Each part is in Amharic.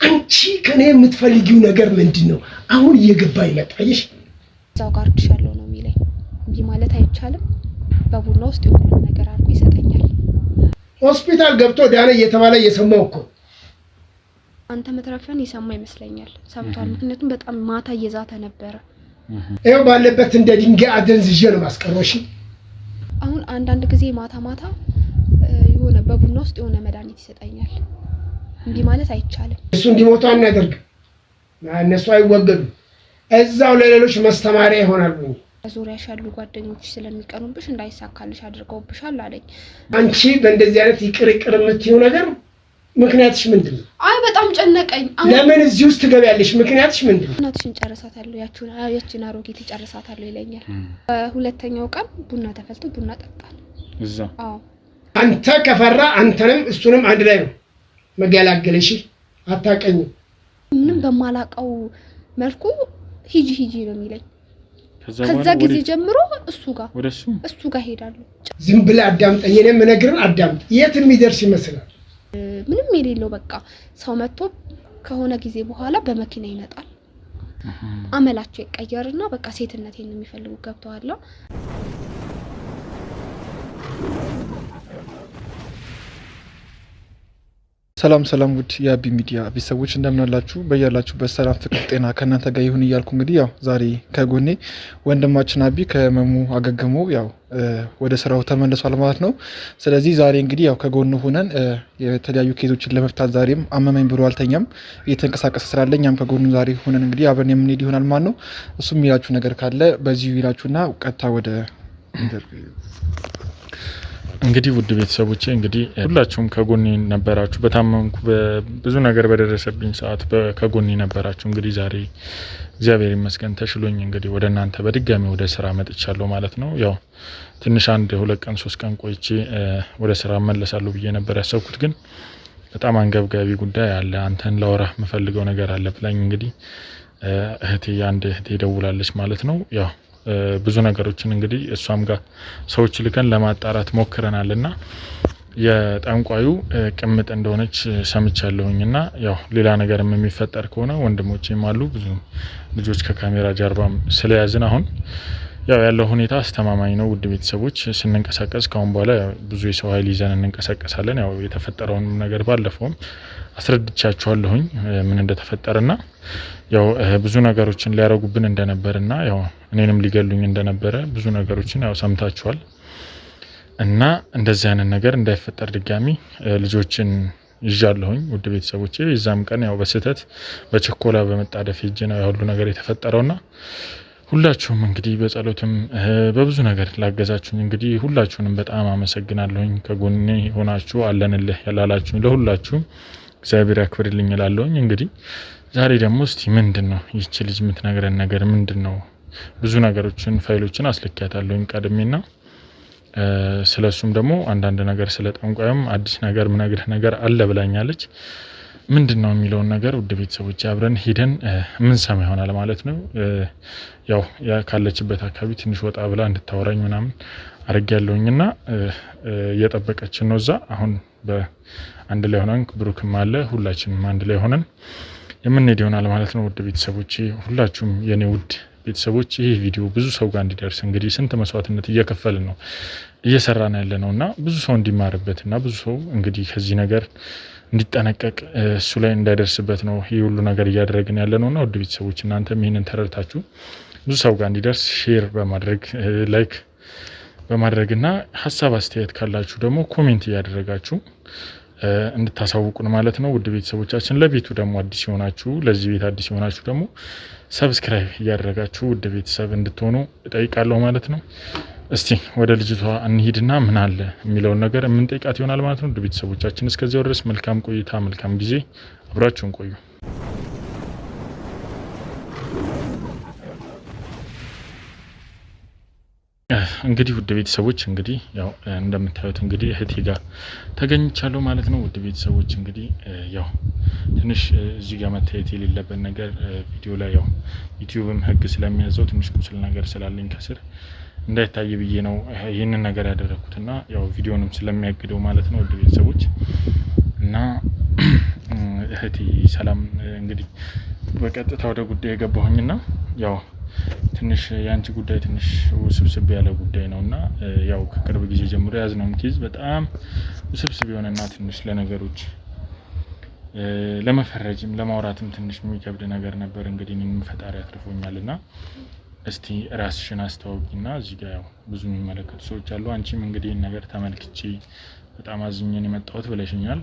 አንቺ ከኔ የምትፈልጊው ነገር ምንድነው? አሁን እየገባኝ መጣሽ። እዛው ጋር ድሻለው ነው የሚለኝ እንጂ ማለት አይቻልም። በቡና ውስጥ የሆነ ነገር አድርጎ ይሰጠኛል። ሆስፒታል ገብቶ ዳነ እየተባለ እየሰማው እኮ አንተ መትረፊያን ይሰማ ይመስለኛል። ሰምቷል። ምክንያቱም በጣም ማታ እየዛተ ነበረ። ይኸው ባለበት እንደ ድንጋይ አደንዝዤ ነው ማስቀረሽ። አሁን አንዳንድ ጊዜ ማታ ማታ የሆነ በቡና ውስጥ የሆነ መድኃኒት ይሰጠኛል። እንዲህ ማለት አይቻልም። እሱ እንዲሞቱ አናደርግ። እነሱ አይወገዱ። እዛው ለሌሎች ማስተማሪያ ይሆናሉ። ዙሪያሽ ያሉ ጓደኞች ስለሚቀኑብሽ እንዳይሳካልሽ አድርገውብሻል አለኝ። አንቺ በእንደዚህ አይነት ይቅር የምትይው ነገር ምክንያትሽ ምንድነው? አይ በጣም ጨነቀኝ። ለምን እዚህ ውስጥ ትገቢያለሽ? ምክንያትሽ ምንድነው? እናትሽን ጨርሳታለሁ ያቺን አሮጊት ጨርሳታለሁ ይለኛል። ሁለተኛው ቀን ቡና ተፈልቶ ቡና ጠጣን እዛ። አዎ አንተ ከፈራ አንተንም እሱንም አንድ ላይ ነው መገላገልሽ። አታቀኝም። ምንም በማላቀው መልኩ ሂጂ ነው የሚለኝ። ከዛ ጊዜ ጀምሮ እሱ ጋር ሄዳለሁ። ዝም ብለህ አዳምጠኝ። እኔም እነግርህን አዳምጥ። የት የሚደርስ ይመስላል? ምንም የሌለው በቃ ሰው መጥቶ ከሆነ ጊዜ በኋላ በመኪና ይመጣል። አመላቸው ይቀየርና በቃ ሴትነቴን የሚፈልጉ ገብተዋል። ሰላም ውድ የአቢ ሚዲያ ቤተሰቦች እንደምን አላችሁ? በያላችሁበት ሰላም ፍቅር ጤና ከእናንተ ጋር ይሁን እያልኩ እንግዲህ ያው ዛሬ ከጎኔ ወንድማችን አቢ ከህመሙ አገግሞ ያው ወደ ስራው ተመልሷል ማለት ነው። ስለዚህ ዛሬ እንግዲህ ያው ከጎኑ ሆነን የተለያዩ ኬዞችን ለመፍታት ዛሬም አመመኝ ብሎ አልተኛም እየተንቀሳቀሰ ስላለ እኛም ከጎኑ ዛሬ ሆነን እንግዲህ አብረን የምንሄድ ይሆናል ማለት ነው። እሱም የሚላችሁ ነገር ካለ በዚሁ ይላችሁና ቀጥታ ወደ ኢንተርቪው እንግዲህ ውድ ቤተሰቦቼ እንግዲህ ሁላችሁም ከጎኔ ነበራችሁ። በታመምኩ ብዙ ነገር በደረሰብኝ ሰዓት ከጎኔ ነበራችሁ። እንግዲህ ዛሬ እግዚአብሔር ይመስገን ተሽሎኝ እንግዲህ ወደ እናንተ በድጋሚ ወደ ስራ መጥቻለሁ ማለት ነው። ያው ትንሽ 1-2 ቀን 3 ቀን ቆይቼ ወደ ስራ መለሳለሁ ብዬ ነበር ያሰብኩት፣ ግን በጣም አንገብጋቢ ጉዳይ አለ፣ አንተን ላወራህ የምፈልገው ነገር አለ ብላኝ እንግዲህ አንድ እህቴ ደውላለች ማለት ነው። ያው ብዙ ነገሮችን እንግዲህ እሷም ጋር ሰዎች ልከን ለማጣራት ሞክረናልና የጠንቋዩ ቅምጥ እንደሆነች ሰምቻለሁኝና ያው ሌላ ነገርም የሚፈጠር ከሆነ ወንድሞቼም አሉ ብዙ ልጆች ከካሜራ ጀርባም ስለያዝን አሁን ያው ያለው ሁኔታ አስተማማኝ ነው። ውድ ቤተሰቦች ስንንቀሳቀስ ካሁን በኋላ ብዙ የሰው ኃይል ይዘን እንንቀሳቀሳለን። ያው የተፈጠረውን ነገር ባለፈውም አስረድቻችኋለሁኝ ምን እንደተፈጠረና ያው ብዙ ነገሮችን ሊያረጉብን እንደነበርና ያው እኔንም ሊገሉኝ እንደነበረ ብዙ ነገሮችን ያው ሰምታችኋል። እና እንደዚህ አይነት ነገር እንዳይፈጠር ድጋሚ ልጆችን ይዣለሁኝ ውድ ቤተሰቦቼ። የዛም ቀን ያው በስህተት በቸኮላ በመጣደፍ ሄጄ ነው ያው ሁሉ ነገር የተፈጠረውና ሁላችሁም እንግዲህ በጸሎትም በብዙ ነገር ላገዛችሁኝ እንግዲህ ሁላችሁንም በጣም አመሰግናለሁኝ። ከጎኔ ሆናችሁ አለንልህ ያላላችሁኝ ለሁላችሁም እግዚአብሔር ያክብርልኝ እላለሁኝ። እንግዲህ ዛሬ ደግሞ እስቲ ምንድነው ይህች ልጅ የምትነግረን ነገር ምንድነው? ብዙ ነገሮችን ፋይሎችን አስልኪያታለሁኝ ቀድሜና ስለሱም ደግሞ አንዳንድ ነገር ስለ ጠንቋዩም አዲስ ነገር ምነግርህ ነገር አለ ብላኛለች። ምንድነው የሚለውን ነገር ውድ ቤተሰቦች አብረን ሄደን ምን ሰማ ይሆናል ማለት ነው። ያው ካለችበት አካባቢ ትንሽ ወጣ ብላ እንድታወራኝ ምናምን አርጋለሁኝና እየጠበቀችን ነው እዛ። አሁን በአንድ ላይ ሆነን ብሩክም አለ ሁላችንም አንድ ላይ ሆነን የምንሄድ ይሆናል ማለት ነው። ውድ ቤተሰቦች ሁላችሁም የኔ ውድ ቤተሰቦች ይሄ ቪዲዮ ብዙ ሰው ጋር እንዲደርስ እንግዲህ ስንት መስዋዕትነት እየከፈልን ነው እየሰራን ያለነውና ብዙ ሰው እንዲማርበትና ብዙ ሰው እንግዲህ ከዚህ ነገር እንዲጠነቀቅ እሱ ላይ እንዳይደርስበት ነው ይሄ ሁሉ ነገር እያደረግን ያለነውና ውድ ቤተሰቦች እናንተም ይሄንን ተረድታችሁ ብዙ ሰው ጋር እንዲደርስ ሼር በማድረግ ላይክ በማድረግና ሐሳብ አስተያየት ካላችሁ ደግሞ ኮሜንት እያደረጋችሁ እንድታሳውቁን ማለት ነው። ውድ ቤተሰቦቻችን ለቤቱ ደግሞ አዲስ ይሆናችሁ ለዚህ ቤት አዲስ ይሆናችሁ ደግሞ ሰብስክራይብ እያደረጋችሁ ውድ ቤተሰብ እንድትሆኑ እጠይቃለሁ ማለት ነው። እስቲ ወደ ልጅቷ እንሂድና ምን አለ የሚለውን ነገር የምንጠይቃት ይሆናል ማለት ነው። ውድ ቤተሰቦቻችን እስከዚያው ድረስ መልካም ቆይታ መልካም ጊዜ አብራችሁን ቆዩ። እንግዲህ ውድ ቤተሰቦች እንግዲህ ያው እንደምታዩት እንግዲህ እህቴ ጋር ተገኝቻለሁ ማለት ነው። ውድ ቤተሰቦች እንግዲህ ያው ትንሽ እዚህ ጋር መታየት የሌለበት ነገር ቪዲዮ ላይ ያው ዩቲዩብም ህግ ስለሚያዘው ትንሽ ቁስል ነገር ስላለኝ ከስር እንዳይታይ ብዬ ነው ይሄንን ነገር ያደረኩትና ያው ቪዲዮንም ስለሚያግደው ማለት ነው። ውድ ቤተሰቦች እና እህቴ ሰላም እንግዲህ በቀጥታ ወደ ጉዳይ የገባሁኝና ያው ትንሽ ያንቺ ጉዳይ ትንሽ ውስብስብ ያለ ጉዳይ ነውና ያው ከቅርብ ጊዜ ጀምሮ ያዝነው ኬዝ በጣም ውስብስብ የሆነና ትንሽ ለነገሮች ለመፈረጅም ለማውራትም ትንሽ የሚከብድ ነገር ነበር። እንግዲህ ምንም ፈጣሪ አትርፎኛልና እስቲ ራስሽን አስተዋውቂና እዚህ ጋር ያው ብዙ የሚመለከቱ ሰዎች አሉ። አንቺም እንግዲህ ነገር ተመልክቼ በጣም አዝኜን የመጣሁት ብለሽኛል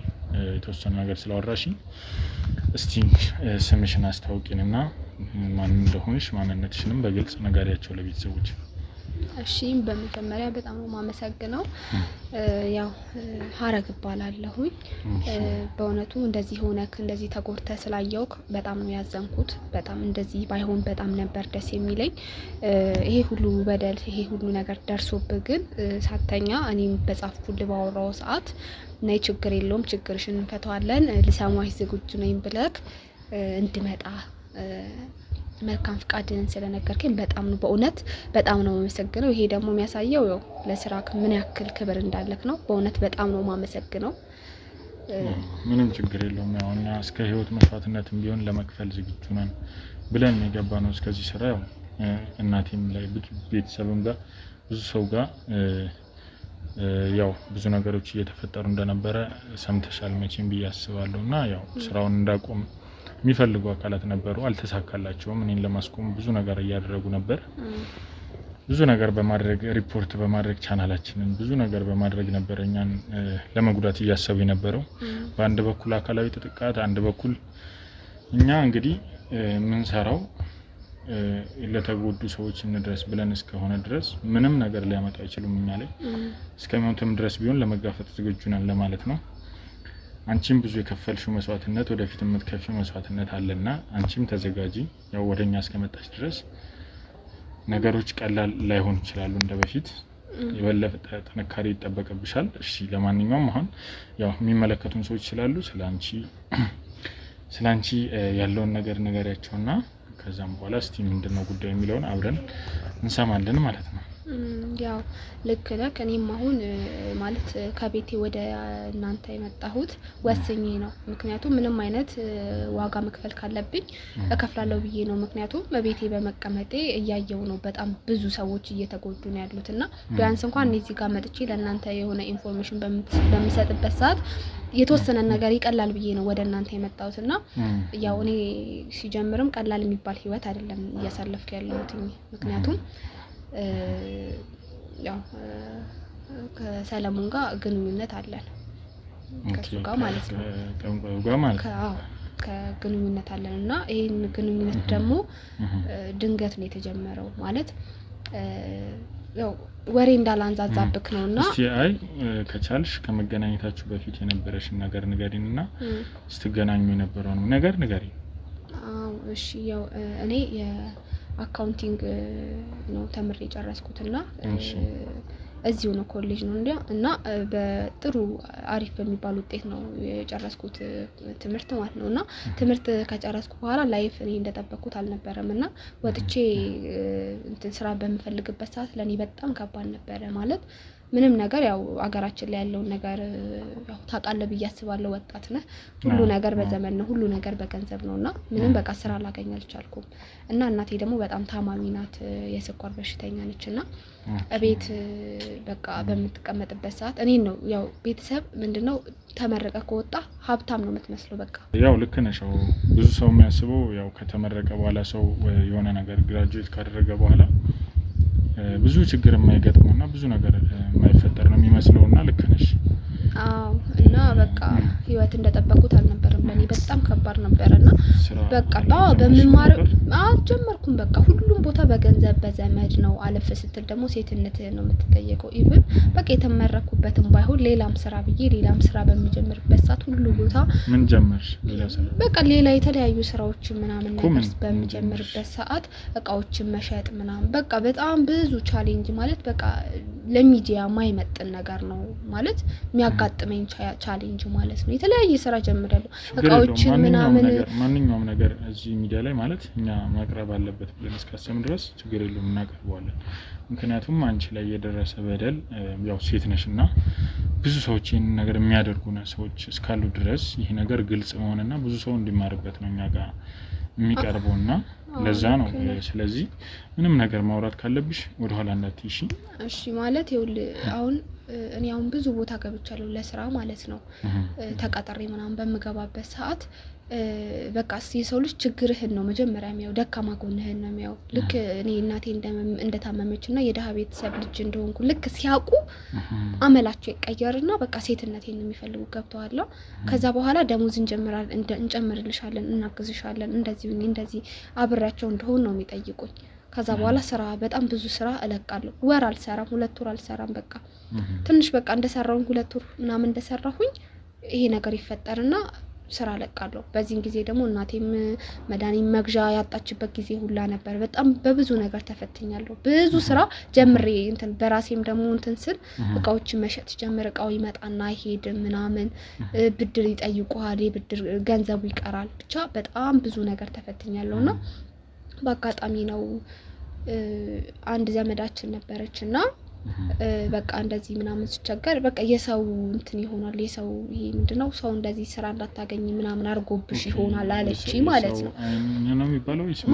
የተወሰነ ነገር ስላወራሽኝ እስቲ ስምሽን አስተዋውቂንና ማን እንደሆንሽ ማንነትሽንም በግልጽ ንገሪያቸው ለቤተሰቦች። እሺ በመጀመሪያ በጣም ነው ማመሰግነው። ያው ሀረግ እባላለሁኝ። በእውነቱ እንደዚህ ሆነክ እንደዚህ ተጎርተ ስላየውክ በጣም ነው ያዘንኩት። በጣም እንደዚህ ባይሆን በጣም ነበር ደስ የሚለኝ። ይሄ ሁሉ በደል ይሄ ሁሉ ነገር ደርሶብህ ግን ሳተኛ እኔም በጻፍኩልህ ባወራው ሰዓት ነይ ችግር የለውም ችግርሽን እንፈታዋለን ልሰማሽ ዝግጁ ነኝ ብለክ እንድመጣ መልካም ፍቃድን ስለነገርከኝ በጣም ነው በእውነት በጣም ነው ማመሰግነው። ይሄ ደግሞ የሚያሳየው ያው ለስራክ ምን ያክል ክብር እንዳለክ ነው። በእውነት በጣም ነው ማመሰግነው። ምንም ችግር የለውም። ያው እኛ እስከ ህይወት መስዋዕትነትም ቢሆን ለመክፈል ዝግጁ ነን ብለን የገባነው እስከዚህ ስራ ያው እናቴም ላይ ቤተሰብም ጋር ብዙ ሰው ጋር ያው ብዙ ነገሮች እየተፈጠሩ እንደነበረ ሰምተሻል መቼም ብዬ አስባለሁና ያው ስራውን እንዳቆም የሚፈልጉ አካላት ነበሩ አልተሳካላቸውም። እኔን ለማስቆም ብዙ ነገር እያደረጉ ነበር። ብዙ ነገር በማድረግ ሪፖርት በማድረግ ቻናላችንን ብዙ ነገር በማድረግ ነበር እኛን ለመጉዳት እያሰቡ የነበረው። በአንድ በኩል አካላዊ ጥቃት አንድ በኩል እኛ እንግዲህ ምን ሰራው ለተጎዱ ሰዎች እንድረስ ብለን እስከሆነ ድረስ ምንም ነገር ሊያመጣ አይችሉም እኛ ላይ እስከሚሞትም ድረስ ቢሆን ለመጋፈጥ ዝግጁ ነን ለማለት ነው። አንቺም ብዙ የከፈልሽው መስዋዕትነት ወደፊት የምትከፊው መስዋዕትነት አለና አንቺም ተዘጋጂ። ያው ወደኛ እስከመጣች ድረስ ነገሮች ቀላል ላይሆን ይችላሉ እንደበፊት የበለጠ ጥንካሬ ይጠበቅብሻል። እሺ ለማንኛውም አሁን ያው የሚመለከቱን ሰዎች ስላሉ ስላንቺ ያለውን ነገር ንገሪያቸውና ከዛም በኋላ እስቲ ምንድነው ጉዳዩ የሚለውን አብረን እንሰማለን ማለት ነው። ያው ልክ ነህ። እኔም አሁን ማለት ከቤቴ ወደ እናንተ የመጣሁት ወስኜ ነው። ምክንያቱም ምንም አይነት ዋጋ መክፈል ካለብኝ እከፍላለሁ ብዬ ነው። ምክንያቱም በቤቴ በመቀመጤ እያየው ነው በጣም ብዙ ሰዎች እየተጎዱ ነው ያሉትና ቢያንስ እንኳን እዚህ ጋር መጥቼ ለእናንተ የሆነ ኢንፎርሜሽን በምሰጥበት ሰዓት የተወሰነ ነገር ይቀላል ብዬ ነው ወደ እናንተ የመጣሁትና ያው እኔ ሲጀምርም ቀላል የሚባል ህይወት አይደለም እያሳለፍኩ ያለሁት። ምክንያቱም ያው ከሰለሞን ጋር ግንኙነት አለን ከሱ ጋር ማለት ነው። ከግንኙነት አለንና ይሄን ግንኙነት ደግሞ ድንገት ነው የተጀመረው ማለት ያው ወሬ እንዳላንዛዛብክ ነውና እስቲ ከቻልሽ ከመገናኘታችሁ በፊት የነበረሽን ነገር ንገሪንና ስትገናኙ የነበረው ነገር ንገሪ። እሺ ያው እኔ አካውንቲንግ ነው ተምሬ ጨረስኩትና እዚሁ ነው ኮሌጅ ነው እና በጥሩ አሪፍ በሚባል ውጤት ነው የጨረስኩት ትምህርት ማለት ነውና ትምህርት ከጨረስኩ በኋላ ላይፍ እኔ እንደተጠበቅኩት አልነበረምና ወጥቼ እንትን ስራ በመፈልግበት ሰዓት ለኔ በጣም ከባድ ነበር ማለት ምንም ነገር ያው አገራችን ላይ ያለው ነገር ያው ታውቃለህ ብዬ አስባለሁ። ወጣት ነህ ሁሉ ነገር በዘመን ነው ሁሉ ነገር በገንዘብ ነውና ምንም በቃ ስራ ላገኝ አልቻልኩም እና እናቴ ደግሞ በጣም ታማሚ ናት የስኳር በሽተኛ ነችና እቤት በቃ በመተቀመጥበት ሰዓት እኔ ነው ያው ቤተሰብ ምንድነው ተመረቀ ከወጣ ሀብታም ነው የምትመስለው በቃ ያው ልክ ነሽ። ብዙ ሰው የሚያስበው ያው ከተመረቀ በኋላ ሰው የሆነ ነገር ግራጁዌት ካደረገ በኋላ ብዙ ችግር የማይገጥመውና ብዙ ነገር የማይፈጠር ነው የሚመስለውና ልክ ነሽ። እና በቃ ህይወት እንደተጠበቁት አልነበረም ለኔ በጣም ከባድ ነበርና በቃ በመማር ጀመርኩም በቃ ሁሉም ቦታ በገንዘብ በዘመድ ነው አለፈ ስትል ደግሞ ሴትነት ነው የምትጠየቀው። ኢቭን በቃ የተመረኩበትም ባይሆን ሌላም ስራ በሚጀምርበት ሰዓት ሁሉ ቦታ ምን ጀመርሽ በቃ ሌላ የተለያዩ ስራዎች ምናምን ነገር በሚጀምርበት ሰዓት እቃዎችን መሸጥ ምናምን በቃ በጣም ብዙ ቻሌንጅ ማለት በቃ ለሚዲያ ማይመጥን ነገር ነው ማለት የሚያጋጥመኝ ቻሌንጅ ማለት ነው። የተለያየ ስራ ጀምራለሁ እቃዎችን ምናምን ማንኛውም ነገር እዚህ ሚዲያ ላይ ማለት እኛ ማቅረብ አለበት ብለን እስካሰብን ድረስ ችግር የለውም እናቀርበዋለን። ምክንያቱም አንቺ ላይ የደረሰ በደል ያው ሴት ነሽና ብዙ ሰዎች ይሄን ነገር የሚያደርጉና ሰዎች እስካሉ ድረስ ይሄ ነገር ግልጽ መሆንና ብዙ ሰው እንዲማርበት ነው እኛ ጋር የሚቀርበውና ለዛ ነው። ስለዚህ ምንም ነገር ማውራት ካለብሽ ወደ ኋላ እንዳትይሽ እሺ። ማለት ይውል አሁን እኔ አሁን ብዙ ቦታ ገብቻለሁ ለስራ ማለት ነው። ተቀጥሬ ምናምን በመገባበት ሰዓት በቃ የሰው ልጅ ችግርህን ነው መጀመሪያ የሚያው ደካማ ጎንህን ነው የሚያው። ልክ እኔ እናቴ እንደታመመችና የደሃ ቤተሰብ ልጅ እንደሆንኩ ልክ ሲያውቁ አመላቸው ይቀየርና በቃ ሴትነቴን ነው የሚፈልጉ ገብተዋል። ከዛ በኋላ ደሞዝ እንጨምርልሻለን እናግዝሻለን እንደዚህ አብራቸው እንደሆነ ነው የሚጠይቁኝ። ከዛ በኋላ ስራ በጣም ብዙ ስራ እለቃለሁ። ወር አልሰራም 2 ወር አልሰራም። በቃ ትንሽ በቃ እንደሰራሁኝ 2 ወር ምናምን እንደሰራሁኝ ይሄ ነገር ይፈጠርና ስራ ለቃለሁ። በዚህን ጊዜ ደግሞ እናቴም መድኃኒት መግዣ ያጣችበት ጊዜ ሁላ ነበር። በጣም በብዙ ነገር ተፈትኛለሁ። ብዙ ስራ ጀምሬ በራሴም ደግሞ ስል እቃዎች መሸጥ ጀምር እቃው ይመጣና አይሄድም ምናምን ብድር ይጠይቁሃል፣ ብድር ገንዘቡ ይቀራል። ብቻ በጣም ብዙ ነገር ተፈትኛለሁና በአጋጣሚ ነው አንድ ዘመዳችን ነበረችና በቃ እንደዚህ ምናምን ሲቸገር በቃ የሰው ይሆናል የሰው ይሄ ምንድነው ሰው እንደዚህ ስራ እንዳታገኝ ምናምን አርጎብሽ ይሆናል አለች ማለት ነው።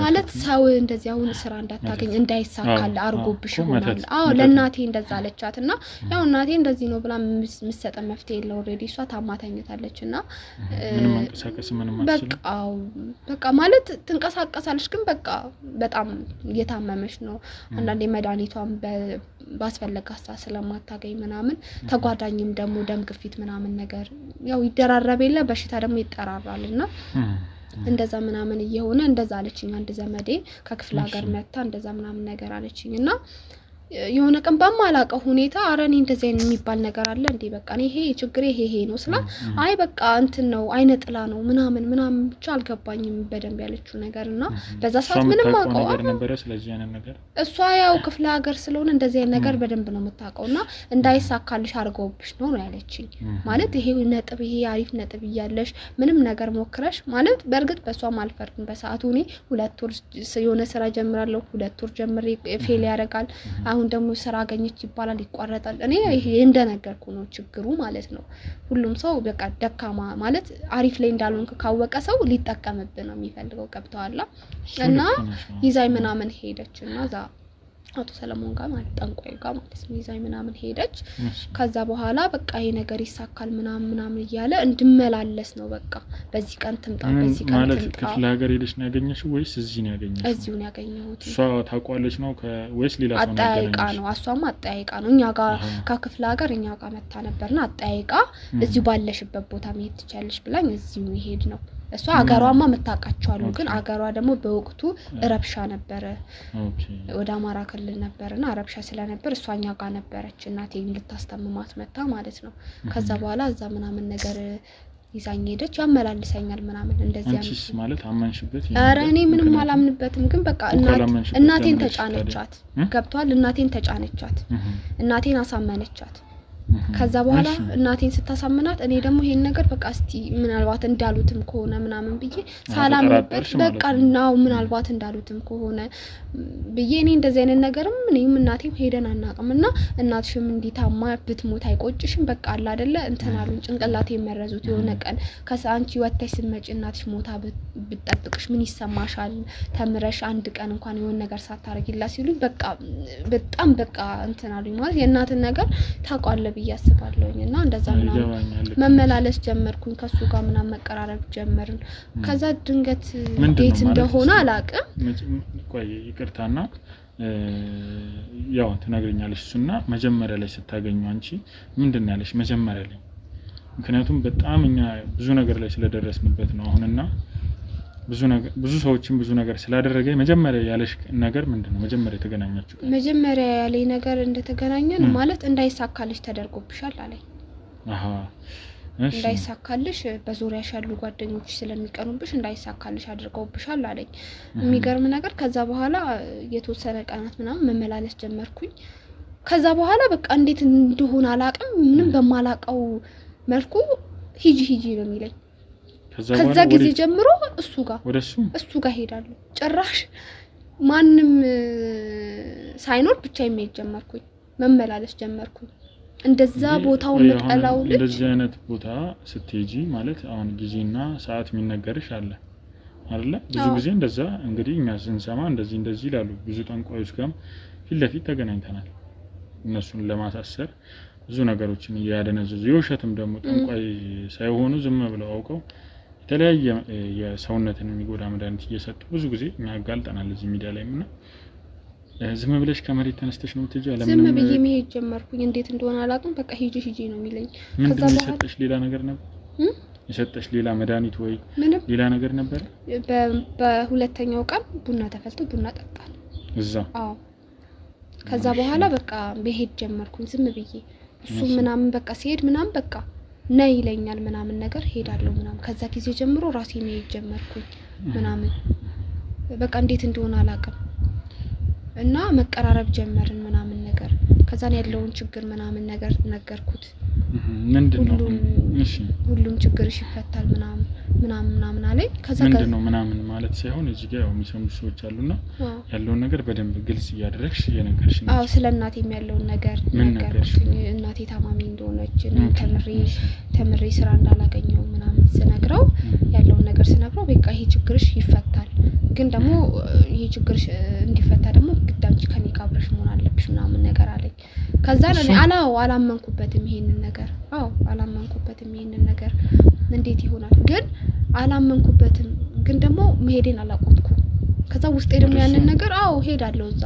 ማለት ሰው እንደዚህ አሁን ስራ እንዳታገኝ እንዳይሳካል አርጎብሽ ይሆናል። ለናቴ እንደዛ አለቻትና ያው እናቴ እንደዚህ ነው ብላ ምሰጠ መፍትሄ የለው ኦሬዲ እሷ ታማታኝታለችና ምንም አንቀሳቀስ ምንም አትችልም። በቃ ማለት ትንቀሳቀሳለች ግን በቃ በጣም እየታመመች ነው። አንዳንዴ መድኃኒቷን ባስፈልጋሳ ስለማታገኝ ምናምን ተጓዳኝም ደግሞ ደም ግፊት ምናምን ነገር ያው ይደራረበለ በሽታ ደግሞ ይጠራራልና እንደዛ ምናምን እየሆነ እንደዛ አለችኝ። አንድ ዘመዴ ከክፍለ ሀገር መጣ እንደዛ ምናምን ነገር አለችኝና የሆነ ቀን በማላቀው ሁኔታ አረኔ እንደዚህ አይነት የሚባል ነገር አለ እንዴ በቃ እኔ ይሄ ችግሬ ይሄ ነው ስላ አይ በቃ ነው አይነ ጥላ ነው ምናምን ብቻ አልገባኝም በደንብ ያለችው ነገርና በዛ ሰዓት ምንም አውቀው ነበር። ስለዚህ አይነት ነገር እሷ ያው ክፍለ ሀገር ስለሆነ እንደዚህ አይነት ነገር በደንብ ነው የምታውቀውና እንዳይሳካልሽ አርገውብሽ ነው ያለችኝ። ማለት ይሄ ነጥብ ይሄ አሪፍ ነጥብ ይያለሽ ምንም ነገር ሞክረሽ ማለት በእርግጥ በሷ ማልፈርም በሰዓቱ እኔ 2 ወር የሆነ ስራ ጀምራለሁ 2 ወር ጀምሬ ፌል ያደርጋል። አሁን ደግሞ ስራ አገኘች ይባላል ይቋረጣል። እኔ ይሄ እንደነገርኩ ነው ችግሩ ማለት ነው። ሁሉም ሰው በቃ ደካማ ማለት አሪፍ ላይ እንዳልሆንክ ካወቀ ሰው ሊጠቀምብህ ነው የሚፈልገው ገብተዋል። እና ይዛይ ምናምን ሄደችና ዛ አቶ ሰለሞን ጋር ማለት ጠንቋይ ጋር ማለት ነው ይዛይ ምናምን ሄደች። ከዛ በኋላ በቃ ይሄ ነገር ይሳካል ምናምን እያለ እንድመላለስ ነው በቃ በዚህ ቀን ትምጣ በዚህ ቀን ማለት ትምጣ። ክፍለ ሀገር ሄደሽ ነው ያገኘሽው ወይስ እዚህ ነው ያገኘሽው? እዚሁ ነው ያገኘሁት። እሷ ታውቋለች ነው ወይስ ሌላ ሰው ነው አጣይቃ ነው? እሷም አጣይቃ ነው። እኛ ጋር ከክፍለ ሀገር እኛ ጋር መጣ ነበርና አጣይቃ እዚሁ ባለሽበት ቦታ መሄድ ትችያለሽ ብላኝ እዚሁ ይሄድ ነው። እሷ አገሯማ መታቃቸው አሉ ግን አገሯ ደግሞ በወቅቱ ረብሻ ነበር። ወደ አማራ ክልል ነበርና ረብሻ ስለነበር እሷኛ ጋር ነበረች እናቴን ልታስተምማት መጣ ማለት ነው። ከዛ በኋላ እዛ ምናምን ነገር ይዛኝ ሄደች ያመላልሰኛል ምናምን እንደዚህ አንቺስ ማለት አመንሽበት? ኧረ እኔ ምንም አላምንበትም ግን በቃ እናቴን ተጫነቻት ገብቷል። እናቴን ተጫነቻት እናቴን አሳመነቻት። ከዛ በኋላ እናቴን ስታሳምናት እኔ ደግሞ ይሄን ነገር በቃ እስቲ ምናልባት እንዳሉትም ከሆነ ምናምን ብዬ ሳላምንበት በቃ ነው ምናልባት እንዳሉትም ከሆነ ብዬ እኔ እንደዚህ አይነት ነገርም እኔም እናቴም ሄደን አናውቅምና እናትሽም እንዲታማ ብትሞት አይቆጭሽም በቃ አለ አይደለ እንትናሉን ጭንቅላቴ መረዙት የሆነ ቀን ከሳንቺ ወጥተሽ ስመጪ እናትሽ ሞታ ብትጠብቅሽ ምን ይሰማሻል? ተምረሽ አንድ ቀን እንኳን የሆነ ነገር ሳታረጊላት ሲሉ በቃ በጣም በቃ እንትናሉኝ ማለት የእናትን ነገር ታውቃለህ ብዬ አስባለሁኝና እንደዛ መመላለስ ጀመርኩኝ ከሱ ጋር ምናምን መቀራረብ ጀመርን። ከዛ ድንገት ዴት እንደሆነ አላውቅም። ቆይ ይቅርታና ያው ትነግረኛለሽ እሱና መጀመሪያ ላይ ስታገኙ አንቺ ምንድነው ያለሽ መጀመሪያ ላይ? ምክንያቱም በጣም እኛ ብዙ ነገር ላይ ስለደረስንበት ነው አሁንና ብዙ ሰዎችን ብዙ ነገር ስላደረገ መጀመሪያ ያለሽ ነገር ምንድነው? መጀመሪያ ተገናኛችሁ? መጀመሪያ ያለኝ ነገር እንደተገናኘን ማለት እንዳይሳካልሽ ተደርጎብሻል አለኝ። እሺ እንዳይሳካልሽ በዙሪያሽ ያሉ ጓደኞች ስለሚቀኑብሽ እንዳይሳካልሽ አድርገውብሻል አለኝ። የሚገርም ነገር ከዛ በኋላ የተወሰነ ቀናት ምናምን መመላለስ ጀመርኩኝ። ከዛ በኋላ በቃ እንዴት እንደሆነ አላውቅም ምንም በማላውቀው መልኩ ሂጂ ነው የሚለኝ። ከዛ ጊዜ ጀምሮ እሱ ጋር ሄዳለሁ። ጭራሽ ማንም ሳይኖር ብቻዬን መሄድ ጀመርኩኝ መመላለስ ጀመርኩኝ። እንደዛ ቦታው መጠላው ልጅ እንደዚህ አይነት ቦታ ስትሄጂ ማለት አሁን ጊዜና ሰዓት የሚነገርሽ አለ አይደለ? ብዙ ጊዜ እንደዛ እንግዲህ እኛ ስንሰማ እንደዚህ ይላሉ። ብዙ ጠንቋዮች ጋርም ፊት ለፊት ተገናኝተናል። እነሱን ለማሳሰር ብዙ ነገሮችን ያደነዘዙ የውሸትም ደግሞ ጠንቋይ ሳይሆኑ ዝም ብለው አውቀው የተለያየ የሰውነትን የሚጎዳ መድኃኒት እየሰጡ ብዙ ጊዜ እኛ ጋልጠናል እዚህ ሚዲያ ላይ እና ዝም ብለሽ ከመሬት ተነስተሽ ነው የምትሄጂው? ዝም ብዬ መሄድ ጀመርኩኝ። እንዴት እንደሆነ አላውቅም። በቃ ሂጂ ነው የሚለኝ። ከዛ በኋላ የሰጠሽ ሌላ ነገር ነበር? የሰጠሽ ሌላ መድኃኒት ወይ ሌላ ነገር ነበር? በሁለተኛው ቀን ቡና ተፈልቶ ቡና ጠጣን እዛ። አዎ ከዛ በኋላ በቃ መሄድ ጀመርኩኝ ዝም ብዬ። እሱ ምናምን በቃ ሲሄድ ምናምን በቃ ነይ ይለኛል ምናምን ነገር ሄዳለሁ ምናምን። ከዛ ጊዜ ጀምሮ ራሴ መሄድ ጀመርኩኝ ምናምን በቃ እንዴት እንደሆነ አላውቅም። እና መቀራረብ ጀመርን ምናምን ነገር። ከዛን ያለውን ችግር ምናምን ነገር ነገርኩት። ምንድነው? እሺ ሁሉም ችግርሽ ይፈታል ምናምን አለኝ። ከዛ ምንድነው ምናምን ማለት ሳይሆን እዚህ ጋር የሚሰሙ ሰዎች አሉና ያለውን ነገር በደንብ ግልጽ እያደረግሽ የነገርሽ ነው። አዎ ስለ እናቴም ያለውን ነገር ነገርኩት። እናቴ ታማሚ እንደሆነች ተምሬ ስራ እንዳላገኘው ምናምን ስነግረው ያለውን ነገር ስነግረው በቃ ይሄ ችግርሽ ይፈታል፣ ግን ደግሞ ይሄ ችግርሽ እንዲፈታ ደግሞ ግዳንቺ ከኔ ጋር አብረሽ መሆን አለብሽ ምናምን ነገር አለኝ። ከዛ እኔ አላመንኩበትም ይሄንን ነገር። አላመንኩበትም ይሄንን ነገር እንዴት ይሆናል? ግን አላመንኩበትም። ግን ደግሞ መሄዴን አላቆምኩም። ከዛ ውስጤ ደግሞ ያንን ነገር ሄዳለሁ እዛ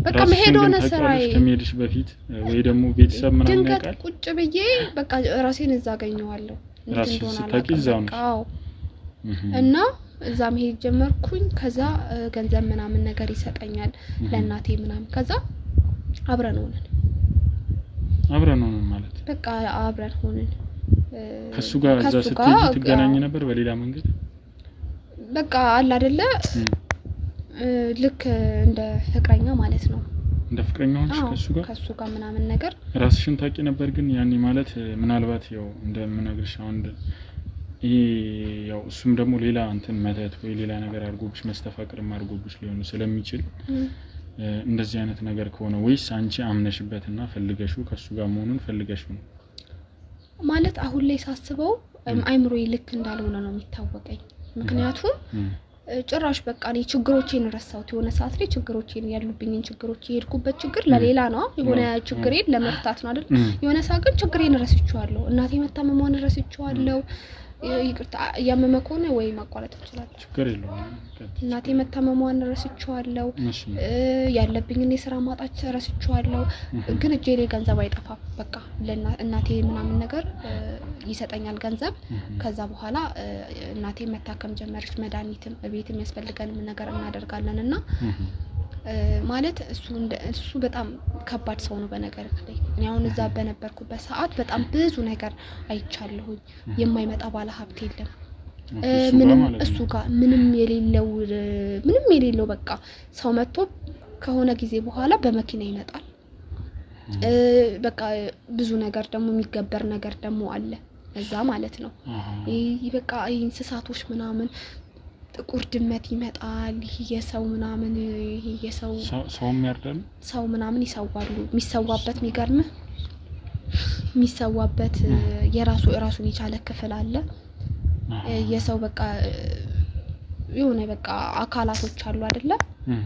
በቃ መሄድ ሆነ ስራዬ። ከመሄድሽ በፊት ወይ ደግሞ ቤተሰብ ምናምን ድንገት ቁጭ ብዬ በቃ ራሴን እዛ አገኘዋለሁ። ራስሽ ስታቂ እዛው ነው እና እዛ መሄድ ጀመርኩኝ። ከዛ ገንዘብ ምናምን ነገር ይሰጠኛል ለእናቴ ምናምን። ከዛ አብረን ሆነን ማለት በቃ አብረን ሆነን ከሱ ጋር እዛ ስትሄጂ ትገናኝ ነበር በሌላ መንገድ? በቃ አለ አይደለ ልክ እንደ ፍቅረኛ ማለት ነው። እንደ ፍቅረኛ ሆነሽ ከሱ ጋር ምናምን ነገር ራስሽን ታቂ ነበር? ግን ያኔ ማለት ምናልባት ያው እንደምነግርሽ አሁን ያው እሱም ደግሞ ሌላ እንትን መተት ወይ ሌላ ነገር አድርጎብሽ መስተፋቅርም አድርጎብሽ ሊሆን ስለሚችል እንደዚህ አይነት ነገር ከሆነ ወይስ አንቺ አምነሽበትና ፈልገሽው ከሱ ጋር መሆኑን ፈልገሽው ነው? ማለት አሁን ላይ ሳስበው አይምሮዬ ልክ እንዳልሆነ ነው የሚታወቀኝ። ምክንያቱም ጭራሽ በቃ እኔ ችግሮቼን ረሳሁት። የሆነ ሰዓት ላይ ችግሮቼን ያሉብኝን ችግሮች የሄድኩበት ችግር ለሌላ ነው፣ የሆነ ችግሬን ለመፍታት ነው አይደል? የሆነ ሰዓት ግን ችግሬን ረስቼዋለሁ። እናቴ መታመሟን ረስቼዋለሁ። ይቅርታ እያመመ ከሆነ ወይ ማቋረጥ እንችላለን፣ ችግር የለውም። እናቴ መታመሟን ረስቼዋለሁ። ያለብኝን የሥራ ማጣት ረስቼዋለሁ። ግን እጄ ላይ ገንዘብ አይጠፋም። በቃ ለእናቴ ምናምን ነገር ይሰጠኛል ገንዘብ። ከዛ በኋላ እናቴ መታከም ጀመረች። መድኃኒትም ቤት የሚያስፈልገን ነገር እናደርጋለን እና ማለት እሱ በጣም ከባድ ሰው ነው በነገር ላይ። እኔ አሁን እዛ በነበርኩበት ሰዓት በጣም ብዙ ነገር አይቻለሁኝ። የማይመጣ ባለ ሀብት የለም። ምንም እሱ ጋር ምንም የሌለው በቃ ሰው መጥቶ ከሆነ ጊዜ በኋላ በመኪና ይመጣል። በቃ ብዙ ነገር ደግሞ የሚገበር ነገር ደግሞ አለ እዛ ማለት ነው። በቃ እንስሳቶች ምናምን ጥቁር ድመት ይመጣል። የሰው ምናምን ሰውም ያርዳል። ሰው ምናምን ይሰዋሉ። የሚሰዋበት የሚገርምህ የሚሰዋበት የራሱን የቻለ ክፍል አለ። የሰው በቃ የሆነ በቃ አካላቶች አሉ አይደለ?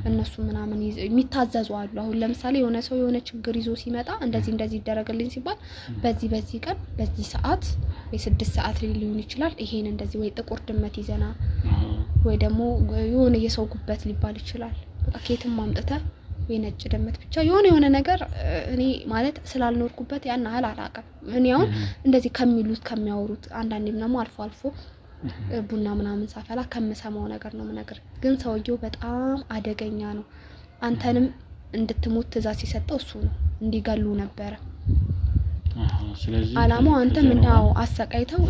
እነሱ ምናምን የሚታዘዙ አሉ። አሁን ለምሳሌ የሆነ ሰው የሆነ ችግር ይዞ ሲመጣ እንደዚህ ይደረግልኝ ሲባል በዚህ ቀን በዚህ ሰዓት ወይ 6 ሰዓት ሊሆን ይችላል። ይሄን እንደዚህ ወይ ጥቁር ድመት ይዘና ወይ ደግሞ የሆነ የሰው ጉበት ሊባል ይችላል። ኬትም ማምጣታ ወይ ነጭ ድመት ብቻ የሆነ ነገር እኔ ማለት ስላልኖርኩበት ያን ያህል አላውቅም። እኔ አሁን እንደዚህ ከሚያወሩት አንዳንዴም ደግሞ አልፎ ቡና ምናምን ሳፈላ ከምሰማው ነገር ነው ነገር። ግን ሰውየው በጣም አደገኛ ነው። አንተንም እንድትሞት ትእዛዝ ሲሰጠው እሱ ነው። እንዲገሉ ነበር ስለዚህ አላማው። አንተም እንዳው አሰቃይተው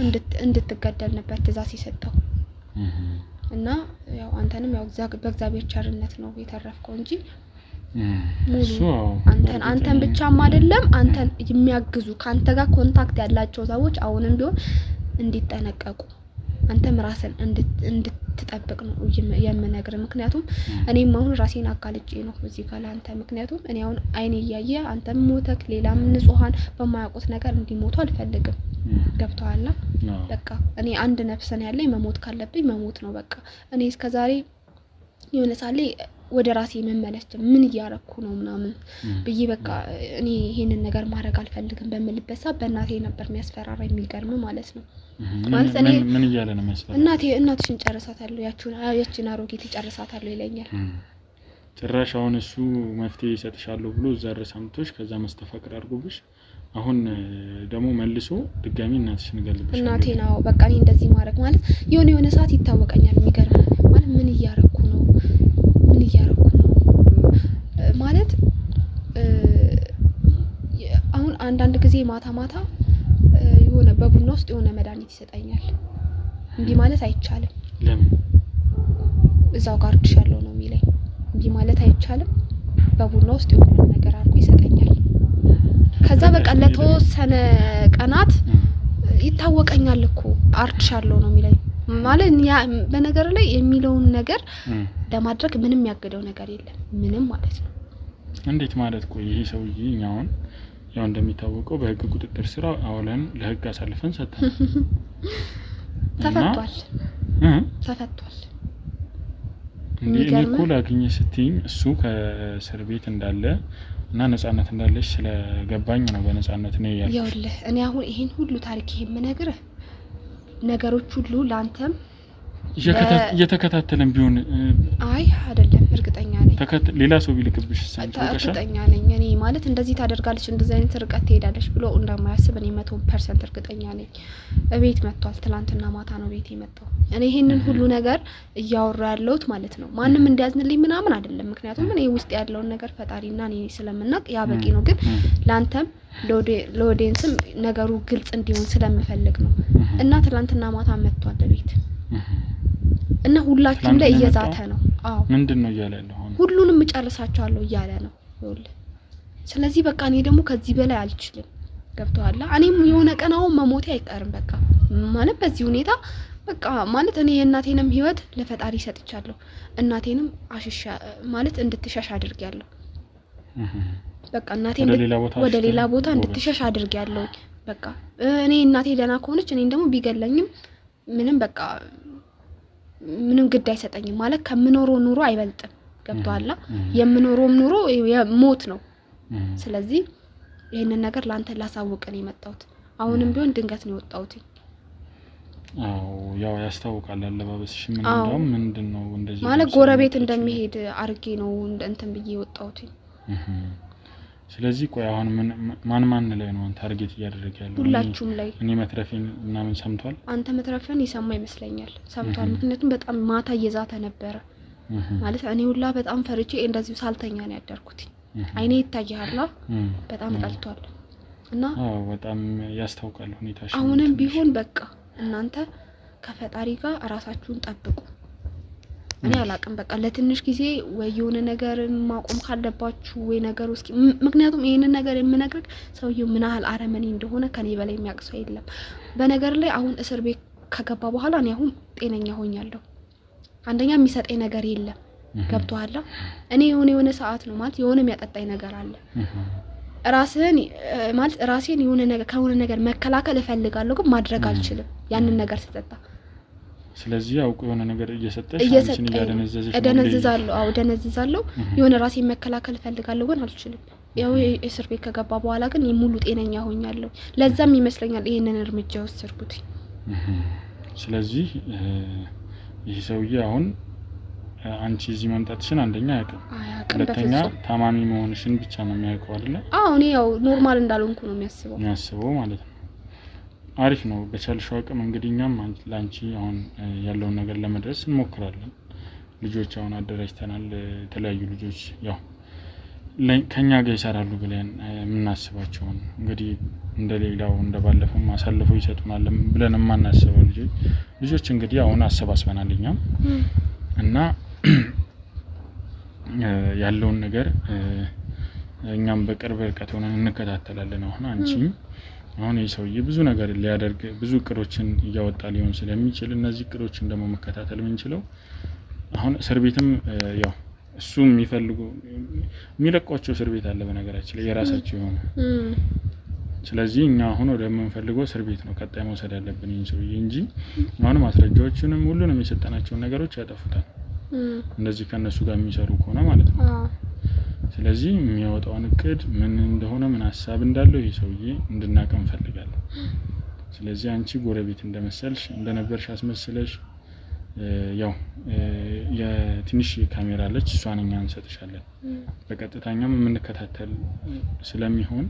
እንድትገደል ነበር ትእዛዝ ሲሰጠው እና ያው አንተንም ያው በእግዚአብሔር ቸርነት ነው የተረፍከው እንጂ አንተን ብቻም አይደለም አንተን የሚያግዙ ካንተ ጋር ኮንታክት ያላቸው ሰዎች አሁንም ቢሆን እንዲጠነቀቁ አንተም ራስን እንድትጠብቅ ነው የምነግር። ምክንያቱም እኔም አሁን ራሴን አጋልጬ ነው እዚህ ጋር አንተ ምክንያቱም እኔ አሁን አይኔ እያየ አንተም ሞተክ ሌላም ንጹሃን በማያውቁት ነገር እንዲሞቱ አልፈልግም። ገብቶሃል? በቃ እኔ አንድ ነፍስ ነው ያለኝ መሞት ካለብኝ መሞት ነው በቃ። እኔ እስከዛሬ የሆነ ሳለ ወደ ራሴ መመለስ ምን እያረኩ ነው ምናምን ብዬ በቃ እኔ ይሄንን ነገር ማድረግ አልፈልግም በመልበት ሰዓት በእናቴ ነበር የሚያስፈራራ የሚገርም ማለት ነው። ማለት እኔ ምን እያለ ነው የሚያስፈራራ? እናትሽን ጨርሳታለሁ ያቺን አሮጊት ጨርሳታለሁ ይለኛል። ጭራሽ አሁን እሱ መፍትሄ ይሰጥሻለሁ ብሎ ዘር ሰምቶሽ ከዛ መስተፋቅር አድርጎብሽ አሁን ደግሞ መልሶ ድጋሚ እናትሽን ገልብሽ እናቴ ነው በቃ እኔ እንደዚህ ማድረግ ማለት የሆነ ሰዓት ይታወቀኛል የሚገርም ማለት ምን እያረኩ ነው ማለት አሁን አንዳንድ ጊዜ ማታ የሆነ በቡና ውስጥ የሆነ መድኃኒት ይሰጠኛል። እንዴ ማለት አይቻልም። ለምን እዛው ጋር ድሻለው ነው የሚለኝ። እንዴ ማለት አይቻልም። በቡና ውስጥ የሆነ ነገር አድርጎ ይሰጠኛል። ከዛ በቃ ለተወሰነ ቀናት ይታወቀኛል እኮ አርድሻለው ነው የሚለኝ። ማለት ያ በነገር ላይ የሚለውን ነገር ለማድረግ ምንም ያገደው ነገር የለም ምንም ማለት ነው። እንዴት ማለት ቆይ ይሄ ሰውዬ እኛውን ያው እንደሚታወቀው በህግ ቁጥጥር ስራ አውለን ለህግ አሳልፈን ሰጠን። ተፈቷል። እንዴ እኮ ላግኝ ስትይኝ እሱ ከእስር ቤት እንዳለ እና ነፃነት እንዳለሽ ስለገባኝ ነው በነፃነት ነው ያልኩት። ይኸውልህ እኔ አሁን ይሄን ሁሉ ታሪክ የምነግርህ ነገሮች ሁሉ ላንተም እየተከታተለን ቢሆን አይ አይደለም እርግጠኛ ነኝ ሌላ ሰው ቢልክብሽ ሳንተውቀሻ እርግጠኛ ነኝ እኔ ማለት እንደዚህ ታደርጋለች እንደዚህ አይነት ርቀት ትሄዳለች ብሎ እንደማያስብ እኔ 100% እርግጠኛ ነኝ። እቤት መጥቷል ትላንትና ማታ ነው ቤት የመጣው። እኔ ይሄንን ሁሉ ነገር እያወራ ያለሁት ማለት ነው ማንንም እንዲያዝንልኝ ምናምን አይደለም። ምክንያቱም እኔ ውስጥ ያለውን ነገር ፈጣሪና እኔ ስለምናቅ ያ በቂ ነው። ግን ላንተም ለኦዲየንስም ነገሩ ግልጽ እንዲሆን ስለምፈልግ ነው። እና ትላንትና ማታ መጥቷል ቤት እና ሁላችንም ላይ እየዛተ ነው። አዎ ምንድነው እያለ ያለው? ሁሉንም እጨርሳቸዋለሁ እያለ ነው ይኸውልህ። ስለዚህ በቃ እኔ ደግሞ ከዚህ በላይ አልችልም። ገብቶሃል? እኔም የሆነ ቀን አሁን መሞቴ አይቀርም በቃ ማለት በዚህ ሁኔታ በቃ ማለት እኔ የእናቴንም ህይወት ለፈጣሪ ሰጥቻለሁ። እናቴንም አሽሻ ማለት እንድትሸሽ አድርጊያለሁ። በቃ እናቴን ወደ ሌላ ቦታ እንድትሸሽ አድርጊያለሁ። በቃ እኔ እናቴ ደህና ከሆነች እኔን ደግሞ ቢገለኝም ምንም በቃ ምንም ግድ አይሰጠኝም ማለት ከምኖረው ኑሮ አይበልጥም። ገብቶሃል? የምኖረውም ኑሮ ሞት ነው። ስለዚህ ይሄንን ነገር ላንተ ላሳውቅ ነው የመጣሁት። አሁንም ቢሆን ድንገት ነው የወጣሁት። አዎ ያው ያስታውቃል አለባበስሽ ምን እንደም ምንድነው እንደዚህ ማለት ጎረቤት እንደሚሄድ አርጌ ነው እንትን ብዬ የወጣሁት። ስለዚህ ቆይ አሁን ማን ላይ ነው ታርጌት እያደረገ ያለው? ሁላችሁም ላይ። እኔ መትረፌን ምናምን ሰምቷል? አንተ መትረፌን ይሰማ ይመስለኛል ሰምቷል። ምክንያቱም በጣም ማታ እየዛተ ነበረ ማለት እኔ ሁላ በጣም ፈርቼ እንደዚሁ ሳልተኛ ነው ያደርኩት። አይኔ ይታያል በጣም ቀልቷል እና አዎ በጣም ያስታውቃል ሁኔታሽ። አሁንም ቢሆን በቃ እናንተ ከፈጣሪ ጋር ራሳችሁን ጠብቁ። እኔ አላቅም በቃ ለትንሽ ጊዜ ወይ የሆነ ነገር ማቆም ካለባችሁ ወይ ነገር እስኪ ምክንያቱም ይሄንን ነገር የምነግርህ ሰውየው ምን ያህል አረመኔ እንደሆነ ከኔ በላይ የሚያቅሰው የለም። በነገር ላይ አሁን እስር ቤት ከገባ በኋላ እኔ አሁን ጤነኛ ሆኛለሁ። አንደኛ የሚሰጠኝ ነገር የለም። ገብቶሃል? እኔ የሆነ ሰዓት ነው ማለት የሆነ የሚያጠጣኝ ነገር አለ። ራስን ማለት ራሴን የሆነ ነገር ከሆነ ነገር መከላከል እፈልጋለሁ ግን ማድረግ አልችልም ያንን ነገር ስጠጣ። ስለዚህ አውቆ የሆነ ነገር እየሰጠሽ አንቺን ያደነዘዘሽ ነው። እደነዝዛለሁ። አዎ እደነዝዛለሁ። የሆነ ራሴን መከላከል እፈልጋለሁ ግን አልችልም። ያው እስር ቤት ከገባ በኋላ ግን ሙሉ ጤነኛ ሆኛለሁ። ለዛም ይመስለኛል ይሄንን እርምጃ ወሰድኩት። ስለዚህ ይሄ ሰውዬ አሁን አንቺ እዚህ መምጣትሽን አንደኛ ያውቃል፣ ሁለተኛ ታማሚ መሆንሽን ብቻ ነው የሚያውቀው አይደለ? አዎ እኔ ያው ኖርማል እንዳልሆንኩ ነው የሚያስበው ማለት ነው። አሪፍ ነው። በቻልሽው አቅም እንግዲህ እኛም ላንቺ አሁን ያለውን ነገር ለመድረስ እንሞክራለን። ልጆች አሁን አደራጅተናል። የተለያዩ ልጆች ያው ከኛ ጋር ይሰራሉ ብለን የምናስባቸው እንግዲህ እንደሌላው እንደባለፈው አሳልፈው ይሰጡናል ብለን የማናስበው ልጆች እንግዲህ አሁን አሰባስበናል እኛም እና ያለውን ነገር እኛም በቅርብ ርቀት ሆነን እንከታተላለን። አሁን አንቺም አሁን ይሰውዬ ብዙ ነገር ሊያደርግ ብዙ እቅዶችን እያወጣ ሊሆን ስለሚችል እነዚህ እቅዶችን ደግሞ መከታተል የምንችለው አሁን እስር ቤትም ያው እሱ የሚፈልጉ የሚለቋቸው እስር ቤት አለ በነገራችን ላይ የራሳቸው የሆነ ስለዚህ እኛ አሁን ወደምንፈልገው እስር ቤት ነው ቀጣይ መውሰድ ያለብን ይንሰውዬ እንጂ አሁን ማስረጃዎችንም ሁሉንም የሰጠናቸው ነገሮች ያጠፉታል እንደዚህ ከነሱ ጋር የሚሰሩ ከሆነ ማለት ነው ስለዚህ የሚያወጣውን እቅድ ምን እንደሆነ ምን ሐሳብ እንዳለው ይሰውዬ እንድናቀም እንፈልጋለን ስለዚህ አንቺ ጎረቤት እንደመሰልሽ እንደነበርሽ አስመስለሽ ያው የትንሽ ካሜራ አለች እሷን እኛ እንሰጥሻለን በቀጥታኛም የምንከታተል ስለሚሆን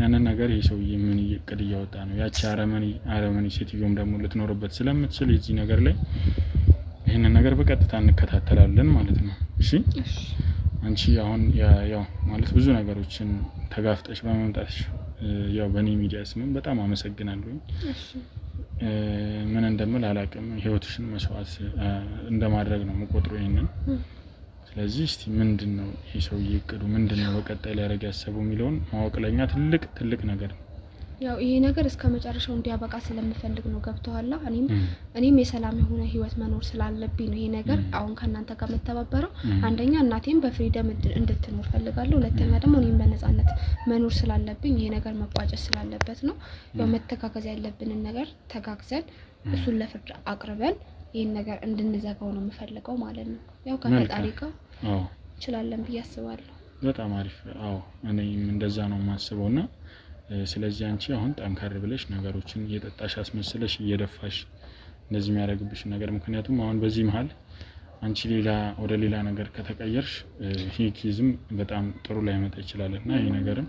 ያንን ነገር ይሰውዬ ምን እቅድ እያወጣ ነው ያቺ አረመኒ ሴትዮም ደግሞ ልትኖርበት ስለምትችል እዚህ ነገር ላይ ይሄንን ነገር በቀጥታ እንከታተላለን ማለት ነው እሺ አንቺ አሁን ያው ማለት ብዙ ነገሮችን ተጋፍጠሽ በመምጣትሽ ያው በኔ ሚዲያ ስም በጣም አመሰግናለሁ እሺ ምን እንደምል አላቅም ህይወትሽን መስዋዕት እንደማድረግ ነው መቆጥረው ይሄንን ስለዚህ እስቲ ምንድነው ይሄ ሰውዬ እቅዱ ምንድነው በቀጣይ ሊያደርግ ያሰበው የሚለውን ማወቅ ለኛ ትልቅ ነገር ያው ይሄ ነገር እስከ መጨረሻው እንዲያበቃ ስለምፈልግ ነው ገብቷላ እኔም የሰላም የሆነ ህይወት መኖር ስላለብኝ ነው ይሄ ነገር አሁን ከናንተ ጋር መተባበረው አንደኛ እናቴም በፍሪደም እንድትኖር ፈልጋለሁ ሁለተኛ ደግሞ እኔም በነጻነት መኖር ስላለብኝ ይሄ ነገር መቋጨት ስላለበት ነው ያው መተካከዝ ያለብንን ነገር ተጋግዘን እሱን ለፍርድ አቅርበን ይሄን ነገር እንድንዘጋው ነው የምፈልገው ማለት ነው ያው ከፈጣሪ ጋር እንችላለን ብዬ አስባለሁ በጣም አሪፍ አዎ እኔም እንደዛ ነው የማስበውና ስለዚህ አንቺ አሁን ጠንካራ ብለሽ ነገሮችን እየጠጣሽ አስመስለሽ እየደፋሽ እንደዚህ የሚያደርግብሽ ነገር ምክንያቱም አሁን በዚህ መሃል አንቺ ወደ ሌላ ነገር ከተቀየርሽ ሂኪዝም በጣም ጥሩ ላይ መጣ ይችላልና ይሄ ነገርም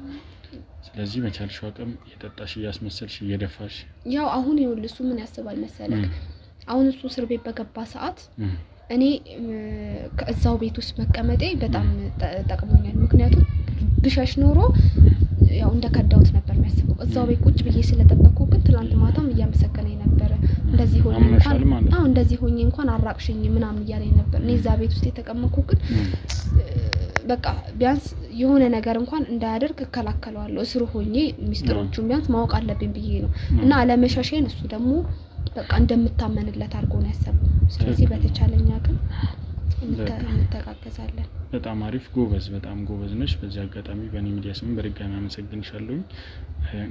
ስለዚህ መቻልሽው አቅም እየጠጣሽ እያስመሰልሽ እየደፋሽ ያው አሁን ይኸውልህ ምን ያስባል መሰለክ አሁን እሱ እስር ቤት በገባ ሰዓት እኔ ከዛው ቤት ውስጥ መቀመጤ በጣም ጠቅሞኛል ምክንያቱም ብሻሽ ኖሮ ያው እንደከዳውት ነበር የሚያስበው እዛው ቤት ቁጭ ብዬ ስለተጠበቅኩ ግን ትላንት ማታም እያመሰከነኝ ነበር እንደዚህ ሆኜ እንኳን አራቅሽኝ ምናምን እያለኝ ነበር እኔ እዛ ቤት ውስጥ የተቀመጥኩ ግን በቃ ቢያንስ የሆነ ነገር እንኳን እንዳያደርግ እከላከለዋለሁ እስሩ ሆኜ ሚስጥሮቹን ቢያንስ ማወቅ አለብኝ ብዬ ነው እና አለመሻሸን እሱ ደግሞ በቃ እንደምታመንለት አድርጎ ነው ያሰበው ስለዚህ በተቻለኛ ግን እንተጋገዛለን በጣም አሪፍ በጣም ጎበዝ ነሽ በዚህ አጋጣሚ በኔ ሚዲያ ስም በድጋሚ አመሰግንሻለሁ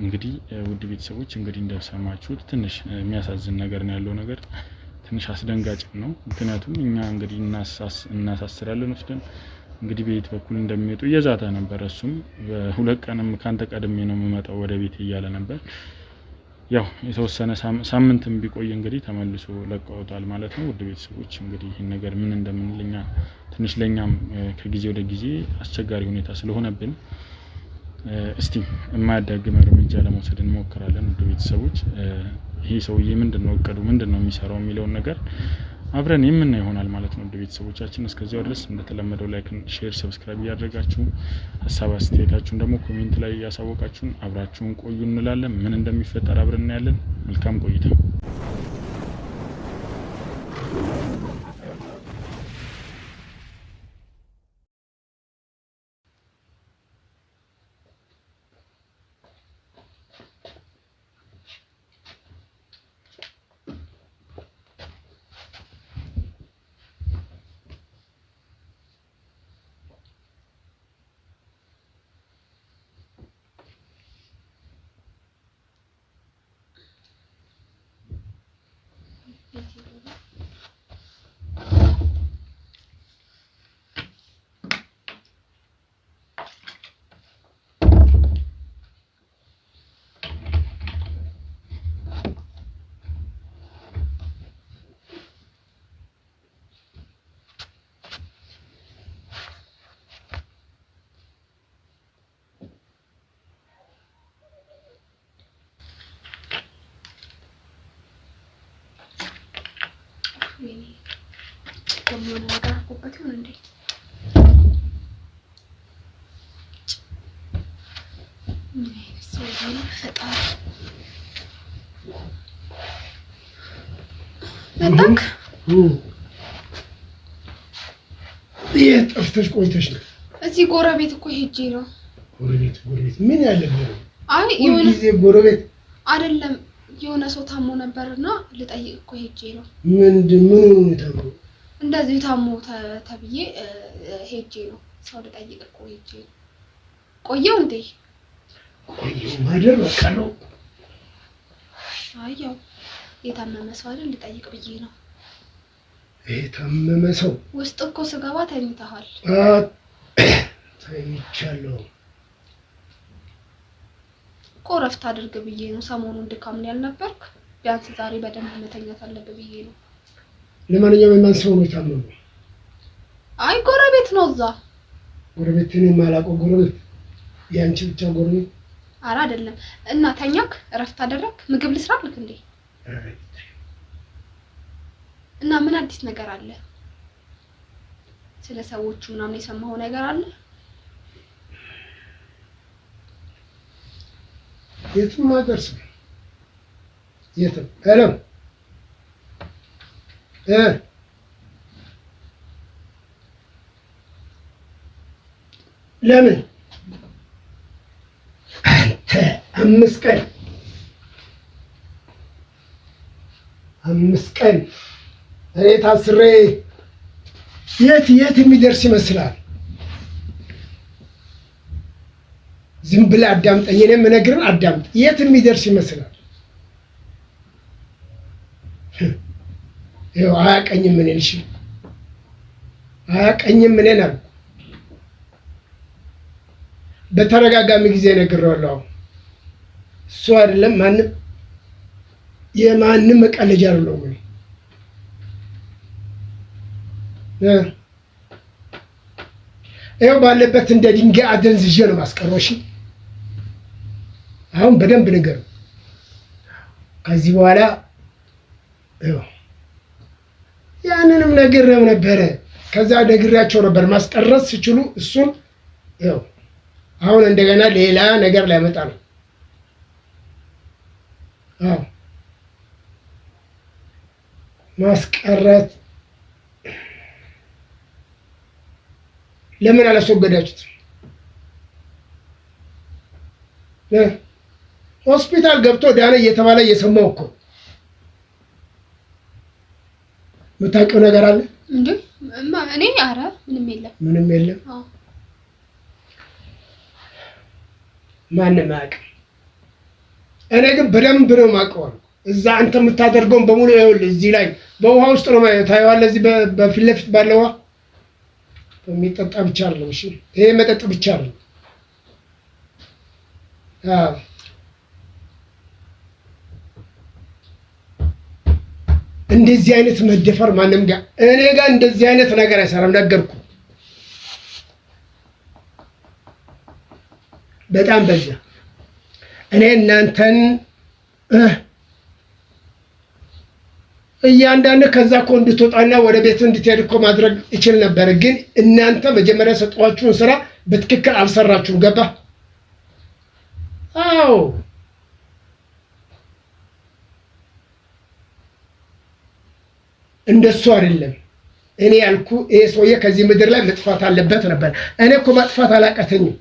እንግዲህ ውድ ቤተሰቦች እንግዲህ እንደሰማችሁት ትንሽ የሚያሳዝን ነገር ነው ያለው ነገር ትንሽ አስደንጋጭ ነው ምክንያቱም እኛ እንግዲህ እናሳስራለን ወስደን እንግዲህ ቤት በኩል እንደሚመጡ እየዛታ ነበር እሱም በሁለት ቀንም ካንተ ቀድሜ ነው የምመጣው ወደ ቤት እያለ ነበር ያው የተወሰነ ሳምንትም ቢቆይ እንግዲህ ተመልሶ ለቀውታል ማለት ነው ውድ ቤተሰቦች እንግዲህ ይሄን ነገር ምን እንደምንልኛ ትንሽ ለኛም ከጊዜ ወደ ጊዜ አስቸጋሪ ሁኔታ ስለሆነብን እስቲ የማያዳግም እርምጃ ለመውሰድ እንሞክራለን ውድ ቤተሰቦች ይሄ ሰውዬ ምንድነው እቅዱ ምንድነው የሚሰራው የሚለው ነገር አብረን የምናየው ይሆናል ማለት ነው ውድ ቤተሰቦቻችን እስከዚያው ድረስ እንደተለመደው ላይክ ሼር ሰብስክራይብ ያደርጋችሁ ሐሳብ አስተያየታችሁን ደግሞ ኮሜንት ላይ ያሳውቃችሁን አብራችሁን ቆዩ እንላለን ምን እንደሚፈጠር አብረን እናያለን መልካም ቆይታ como una cara ocupación እንዴ ነጣክ ጠፍተሽ ቆይተሽ ነው እዚህ ጎረቤት እኮ ሄጄ ነው ጎረቤት ምን ያለበት አይ ይሁን ጊዜ ጎረቤት አይደለም የሆነ ሰው ታሞ ነበርና ልጠይቅ እኮ ሄጄ ነው። ምን ታሞ? እንደዚህ ታሞ ተብዬ ሄጄ ነው። ሰው ልጠይቅ እኮ ሄጄ ነው። ቆየው እንዴ? ቆየው ማደር በቃ ነው። አያው የታመመ ሰው አይደል ልጠይቅ ብዬ ነው። የታመመ ሰው ውስጥ እኮ ስገባ ተኝተሃል። ተኝቻለሁ። ቆረፍት አድርግ ብዬ ነው። ሰሞኑን ድካም ነው ያልነበርክ? ቢያንስ ዛሬ በደንብ መተኛት አለብህ ብዬ ነው። ለማንኛውም የማን ሰው ነው የታመመው? አይ ጎረቤት ነው እዛ። ጎረቤትን የማላውቀው ጎረቤት? ያንቺ ብቻ ጎረቤት? ኧረ አይደለም። እና ተኛክ? እረፍት አደረክ? ምግብ ልስራልክ እንዴ? እና ምን አዲስ ነገር አለ? ስለ ሰዎቹ ምናምን የሰማኸው ነገር አለ? የትም አደርስም። የትም ሄሎ ለምን አንተ 5 ቀን እኔ ታስሬ የት የሚደርስ ይመስላል? ዝም ብለህ አዳምጠኝ። እኔ የምነግርህን አዳምጥ። የት የሚደርስ ይመስላል? ይኸው አያቀኝም። እኔን እሺ አያቀኝም። እኔን አልኩ። በተረጋጋሚ ጊዜ ነግሬዋለሁ። እሱ አይደለም ማንም የማንም መቀለጃ አይደለም። ይኸው ባለበት እንደ ድንጋይ አደንዝዤ ነው ማስቀረው። እሺ አሁን በደንብ ንገር። ከዚህ በኋላ ያንንም ነግሬው ነበረ። ከዛ ነግሬያቸው ነበር ማስቀረት ሲችሉ እሱን ይኸው አሁን እንደገና ሌላ ነገር ላይመጣ ነው። አዎ ማስቀረት ለምን አላስወገዳችሁት? ሆስፒታል ገብቶ ዳነ እየተባለ እየሰማው እኮ የምታውቂው ነገር አለ እንዴ? እኔ ኧረ ምንም የለም። አዎ ማንም አያውቅም። እኔ ግን በደንብ ነው የማውቀው። እዛ አንተ የምታደርገውን በሙሉ ይኸውልህ እዚህ ላይ በውሃ ውስጥ ነው ታየዋለህ። እዚህ በፊት ለፊት ባለው ውሃ የሚጠጣ ብቻ አይደለም። እሺ ይሄ መጠጥ ብቻ አይደለም። አዎ እንደዚህ አይነት መደፈር ማንም ጋር እኔ ጋር እንደዚህ አይነት ነገር አይሰራም። ነገርኩ። በጣም በዛ እኔ እናንተን እያንዳንዱ ከዛ እኮ እንድትወጣና ወደ ቤት እንድትሄድ እኮ ማድረግ ይችል ነበር። ግን እናንተ መጀመሪያ ሰጧችሁን ስራ በትክክል አልሰራችሁም። ገባ? አዎ እንደሱ አይደለም። እኔ ያልኩ ይሄ ሰውዬ ከዚህ ምድር ላይ መጥፋት አለበት ነበር። እኔ እኮ ማጥፋት አላቀተኝም።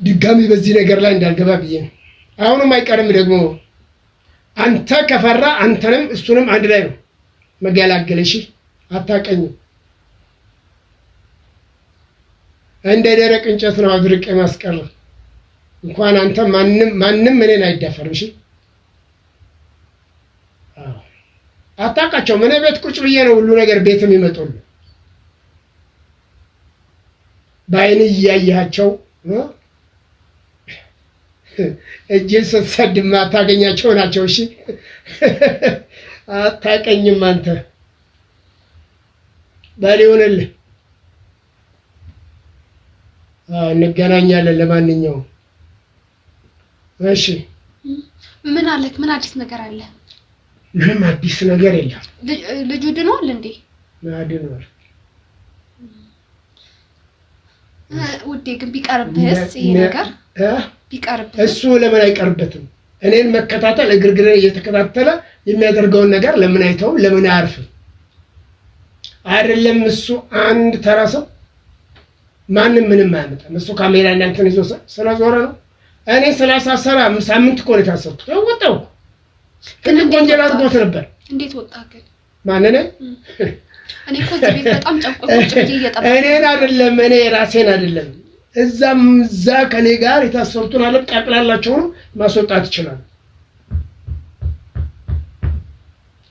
ድጋሚ በዚህ ነገር ላይ እንዳልገባ ብዬ ነው። አሁንም አይቀርም ደግሞ አንተ ከፈራ አንተንም እሱንም አንድ ላይ ነው መገላገልሽ። አታቀኝም። እንደ ደረቅ እንጨት ነው አድርቄ ማስቀር። እንኳን አንተ ማንም እኔን አይዳፈርም። እሺ አታውቃቸውም። እኔ ቤት ቁጭ ብዬ ነው ሁሉ ነገር ቤት የሚመጡልህ። በአይን እያያቸው እጅን ስትሰድማ አታገኛቸው ናቸው። እሺ አታውቀኝም አንተ። በል ይሁንልህ፣ እንገናኛለን። ለማንኛውም እሺ ምን አለክ? ምን አዲስ ነገር አለ? ምንም አዲስ ነገር የለም። ልጁ ድኗል እንዴ? ድኗል። ውዴ ግን ቢቀርብህስ ይሄ ነገር ቢቀርብህ? እሱ ለምን አይቀርበትም? እኔን መከታተል እግርግሬ እየተከታተለ የሚያደርገውን ነገር ለምን አይተውም? ለምን አያርፍም? አይደለም እሱ አንድ ተራ ሰው ማንም ምንም አያመጣም። እሱ ካሜራ እናንተን ይዞ ስለዞረ ነው። እኔ 30 ሳምንት እኮ ነው የታሰርኩት። ወጣሁ ትልቅ ወንጀል አድርጎት ነበር። እንዴት ወጣ ግን? ማንነ እኔ እኮ እዚህ ቤት በጣም ጨንቆኝ ቁጭ ብዬ እየጠበቅኩ እኔን አይደለም እኔ ራሴን አይደለም እዛ ከኔ ጋር የታሰሩትን አለ ጠቅላላቸው ነው ማስወጣት ይችላል።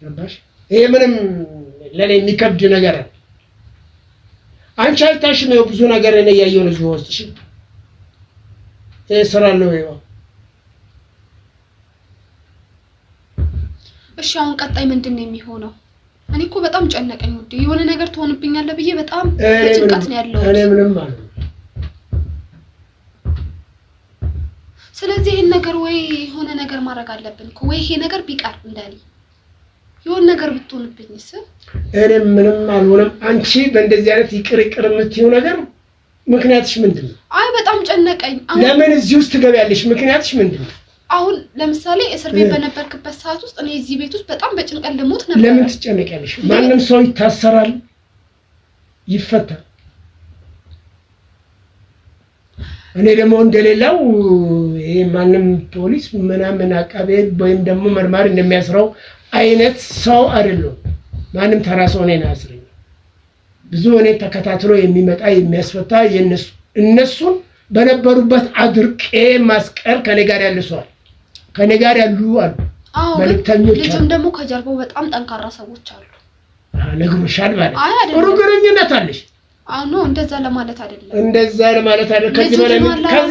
ያባሽ ይሄ ምንም ለኔ የሚከብድ ነገር አይደል። አንቺ አይታሽም ነው ብዙ ነገር እኔ ያየው ነው ዝወስጥ እሺ እሰራለሁ ይኸው። እሺ አሁን ቀጣይ ምንድነው የሚሆነው? እኔ እኮ በጣም ጨነቀኝ ውዴ። የሆነ ነገር ትሆንብኛለህ ብዬ በጣም ጭንቀት ነው ያለው። እኔ ምንም ማለት ስለዚህ ይሄን ነገር ወይ የሆነ ነገር ማድረግ አለብን እኮ ወይ ይሄ ነገር ቢቀር እንደኔ የሆነ ነገር ብትሆንብኝስ? እኔ ምንም አልሆነም። አንቺ በእንደዚህ አይነት ይቅር የምትይው ነገር ምክንያትሽ ምንድነው? አይ በጣም ጨነቀኝ። ለምን እዚህ ውስጥ ትገቢያለሽ? ምክንያትሽ ምንድነው? አሁን ለምሳሌ እስር ቤት በነበርክበት ሰዓት ውስጥ እኔ እዚህ ቤት ውስጥ በጣም በጭንቀት ልሞት ነበር። ለምን ትጨነቂያለሽ? ማንም ሰው ይታሰራል፣ ይፈታል። እኔ ደግሞ እንደሌላው ይሄ ማንም ፖሊስ ምናምን አቃቤ ወይም ደግሞ መርማሪ እንደሚያስረው አይነት ሰው አይደለም። ማንም ተራ ሰው ነው ያስረኝ። ብዙ እኔ ተከታትሎ የሚመጣ የሚያስፈታ እነሱን በነበሩበት አድርቄ ማስቀር ከኔ ጋር ያለሷል ከኔ ጋር ያሉ አሉ። መልክተኞች ልጅም ደግሞ ከጀርባው በጣም ጠንካራ ሰዎች አሉ። ነግሮሻል ማለት ጥሩ ግንኙነት አለሽ? አዎ እንደዛ ለማለት አይደለም። እንደዛ ለማለት አይደለም። ከዚህ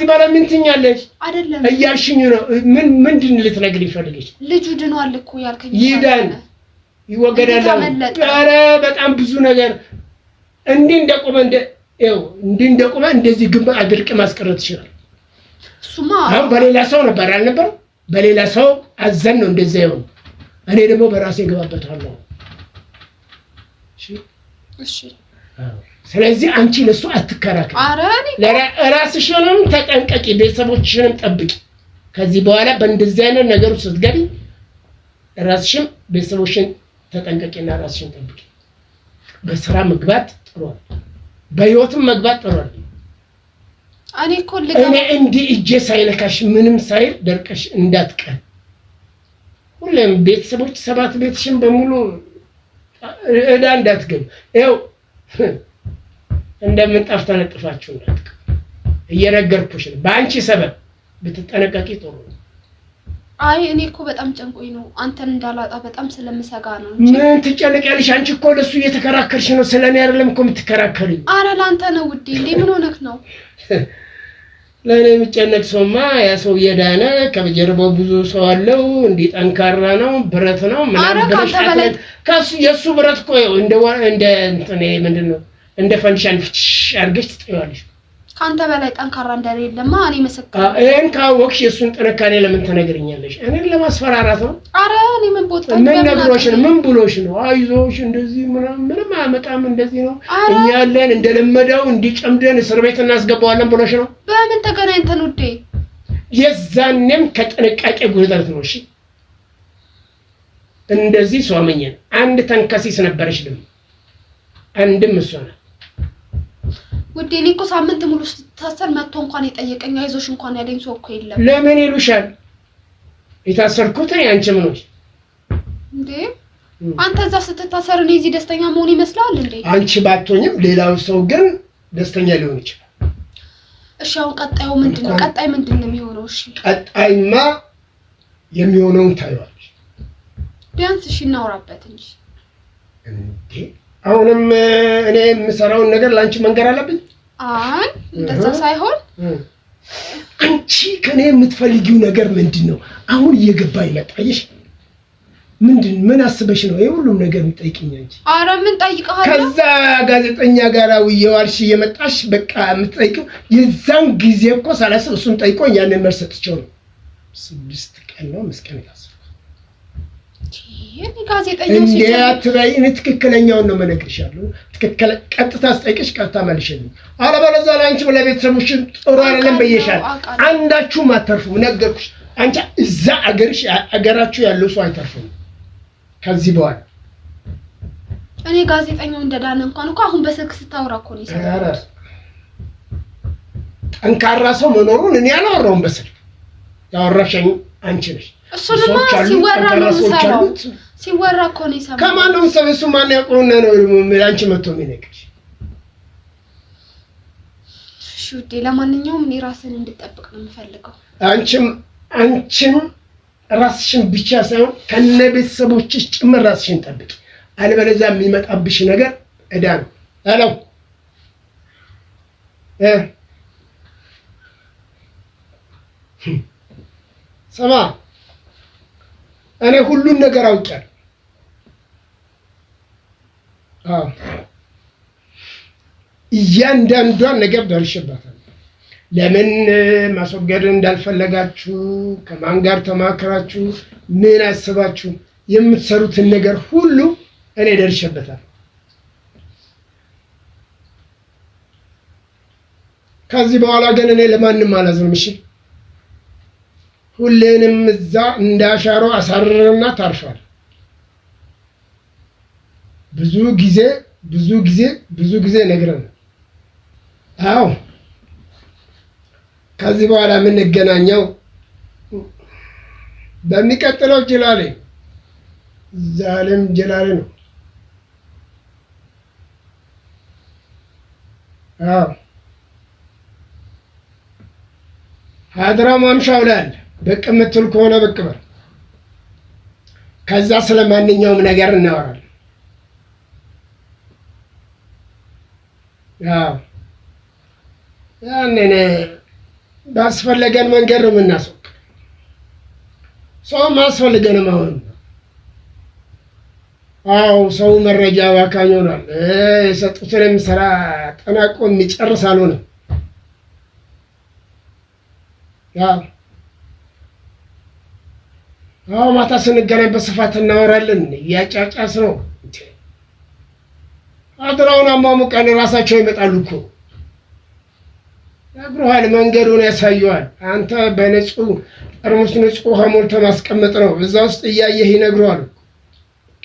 በኋላ ምን ትኛለሽ? አይደለም እያልሽኝ ነው። ምንድን ልትነግሪ ይፈልግሽ? ልጁ ድኗል እኮ ያልከኝ ይዳን ይወገዳል። ኧረ በጣም ብዙ ነገር እንዲህ እንደቆመ እንደዚህ ግንባ አድርቅ ማስቀረት ይችላል። እሱማ አሁን በሌላ ሰው ነበር አልነበረ? በሌላ ሰው አዘን ነው እንደዛ ይሆን። እኔ ደግሞ በራሴ ገባበታለሁ። እሺ ስለዚህ አንቺ ለሱ አትከራከሪ። ራስሽንም ተጠንቀቂ፣ ቤተሰቦችሽንም ጠብቂ። ከዚህ በኋላ በእንደዚህ አይነት ነገር ውስጥ ስትገቢ ራስሽም ቤተሰቦችሽን ተጠንቀቂና ራስሽን ጠብቂ። በስራ መግባት ጥሩ ነው፣ በህይወትም መግባት ጥሩ ነው። እኔ እንዲህ እጄ ሳይነካሽ ምንም ሳይል ደርቀሽ እንዳትቀር። ሁሌም ቤተሰቦች 7 ቤትሽን በሙሉ እዳ እንዳትገቡ ይኸው እንደምንጣፍ ተነጥፋችሁ እንዳትቀር እየነገርኩሽ ነው። በአንቺ ሰበብ ብትጠነቀቂ ጥሩ ነው። አይ እኔ እኮ በጣም ጨንቆኝ ነው አንተን እንዳላጣ በጣም ስለምሰጋ ነው እንጂ ምን ትጨነቂያለሽ? አንቺ እኮ ለሱ እየተከራከርሽ ነው፣ ስለኔ አይደለም እኮ የምትከራከሪኝ። አረ ላንተ ነው ውዴ። እንዴ ምን ሆነክ ነው? ለኔ የሚጨነቅ ሰውማ ያ ሰው የዳነ ከጀርባው ብዙ ሰው አለው፣ እንዴ ጠንካራ ነው፣ ብረት ነው ምናምን ብለሽ ካሱ የሱ ብረት እኮ እንደ እንትን ምንድነው እንደ ፈንዲሻን አርገሽ ትጥያለሽ። ካንተ በላይ ጠንካራ እንደሌለማ እኔ መስከረ እኔን ካወቅሽ የሱን ጥንካሬ ለምን ተነግረኛለሽ? እኔን ለማስፈራራት ነው? አረ እኔ ምን ቦት ምን ነግሮሽ ነው? ምን ብሎሽ ነው? አይዞሽ እንደዚህ ምንም አመጣም እንደዚህ ነው እኛ ያለን እንደለመደው እንዲጨምደን እስር ቤት እናስገባዋለን ብሎሽ ነው? በምን ተገናኝተን ውዴ? የዛኔም ከጥንቃቄ ጉድለት ነው። እሺ እንደዚህ ሷመኘን አንድ ተንከሲስ ነበረሽ ደግሞ አንድም እሷ ነው ውዴ። እኔ እኮ ሳምንት ሙሉ ስትታሰር መጥቶ እንኳን የጠየቀኝ አይዞሽ እንኳን ያለኝ ሰው እኮ የለም። ለምን ይሉሻል? የታሰርኩት አንቺ ምን ሆነሽ እንዴ? አንተ እዛ ስትታሰር እኔ እዚህ ደስተኛ መሆን ይመስላል እንዴ? አንቺ ባትሆኝም ሌላው ሰው ግን ደስተኛ ሊሆን ይችላል። እሺ አሁን ቀጣዩ ምንድነው? ቀጣይ ምንድነው የሚሆነው? እሺ ቀጣይማ የሚሆነውን ታዩዋለሽ። ቢያንስ እሺ እናወራበት እንጂ እንዴ አሁንም እኔ የምሰራውን ነገር ላንቺ መንገር አለብኝ? አይ እንደዛ ሳይሆን አንቺ ከኔ የምትፈልጊው ነገር ምንድነው? አሁን እየገባኝ መጣሽ። ምን አስበሽ ነው ይሄ ሁሉ ነገር የምትጠይቂኝ አንቺ? አረ ምን ጠይቀሃል? ከዛ ጋዜጠኛ ጋር ውየዋልሽ እየመጣሽ በቃ የምትጠይቂው የዛን ጊዜ እኮ ሳላስብ እሱን ጠይቆኝ ያንን መልስ ሰጥቼው ነው 6 ቀን ነው መስቀል ያሰ የኔ ጋዜጠኛው ሲያትበይ ትክክለኛውን ነው መነግርሻለሁ። ትክክለ ቀጥታ አስጠይቅሽ ቀጥታ መልሽልኝ። አለበለዚያ ላንቺ ለቤተሰቦች ጥሩ አይደለም በየሻል አንዳችሁ ማተርፉ ነገርኩሽ። አንቺ እዛ አገራችሁ ያለው ሰው አይተርፉም ከዚህ በኋላ። እኔ ጋዜጠኛው እንደዳነ እንኳን እኮ አሁን በስልክ ስታወራ እኮ ነው ይሰራል። ጠንካራ ሰው መኖሩን እኔ አላወራውም በስልክ ያወራሽኝ አንቺ ነሽ። እሱንማ ሲወራ ነው የምሰማው። ሲወራ እኮ ነው የሰማው። ከማን ነው የምትሰማው? እሱ ማን ያውቀውና ነው አንቺ መጥቶ የሚነግርሽ? እሺ ውዴ፣ ለማንኛውም እኔ ራስን እንድጠብቅ ነው የምፈልገው። አንቺም ራስሽን ብቻ ሳይሆን ከነ ቤተሰቦችሽ ጭምር ራስሽን ጠብቂ። አለበለዚያ የሚመጣብሽ ነገር እዳ ነው። አለው ሰማ እኔ ሁሉን ነገር አውቄያለሁ። እያንዳንዷን ነገር ደርሼባታለሁ። ለምን ማስወገድ እንዳልፈለጋችሁ፣ ከማን ጋር ተማከራችሁ፣ ምን አስባችሁ የምትሰሩትን ነገር ሁሉ እኔ ደርሼበታለሁ። ከዚህ በኋላ ግን እኔ ለማንም አላዝንም። እሺ ሁሌንም እዛ እንዳሻሮ አሳርረና ታርፋል። ብዙ ጊዜ ነግረን አዎ ከዚህ በኋላ የምንገናኘው በሚቀጥለው ጅላሌ ዛለም ጅላሌ ነው። አዎ ሀድራ ማምሻው ላይ አለ። በቅ የምትል ከሆነ በቅ በል። ከዛ ስለማንኛውም ነገር እናወራለን። አዎ ያንን ባስፈለገን መንገድ ነው የምናስወቅ። ሰው ማስፈልገን ማሆን። አዎ ሰው መረጃ ዋካኝ ሆኗል። የሰጡትን ስራ ጠናቆ የሚጨርስ አልሆነም። አዎ ማታ ስንገናኝ በስፋት እናወራለን። እያጫጫስ ነው አድራውን አሟሙቀን ራሳቸው ይመጣሉ እኮ ያብሩሃል፣ መንገዱን ያሳዩሃል። አንተ በንጹህ ጠርሙስ ንጹህ ውሃ ሞልተህ ማስቀመጥ ነው። እዛ ውስጥ እያየህ ይነግረዋል።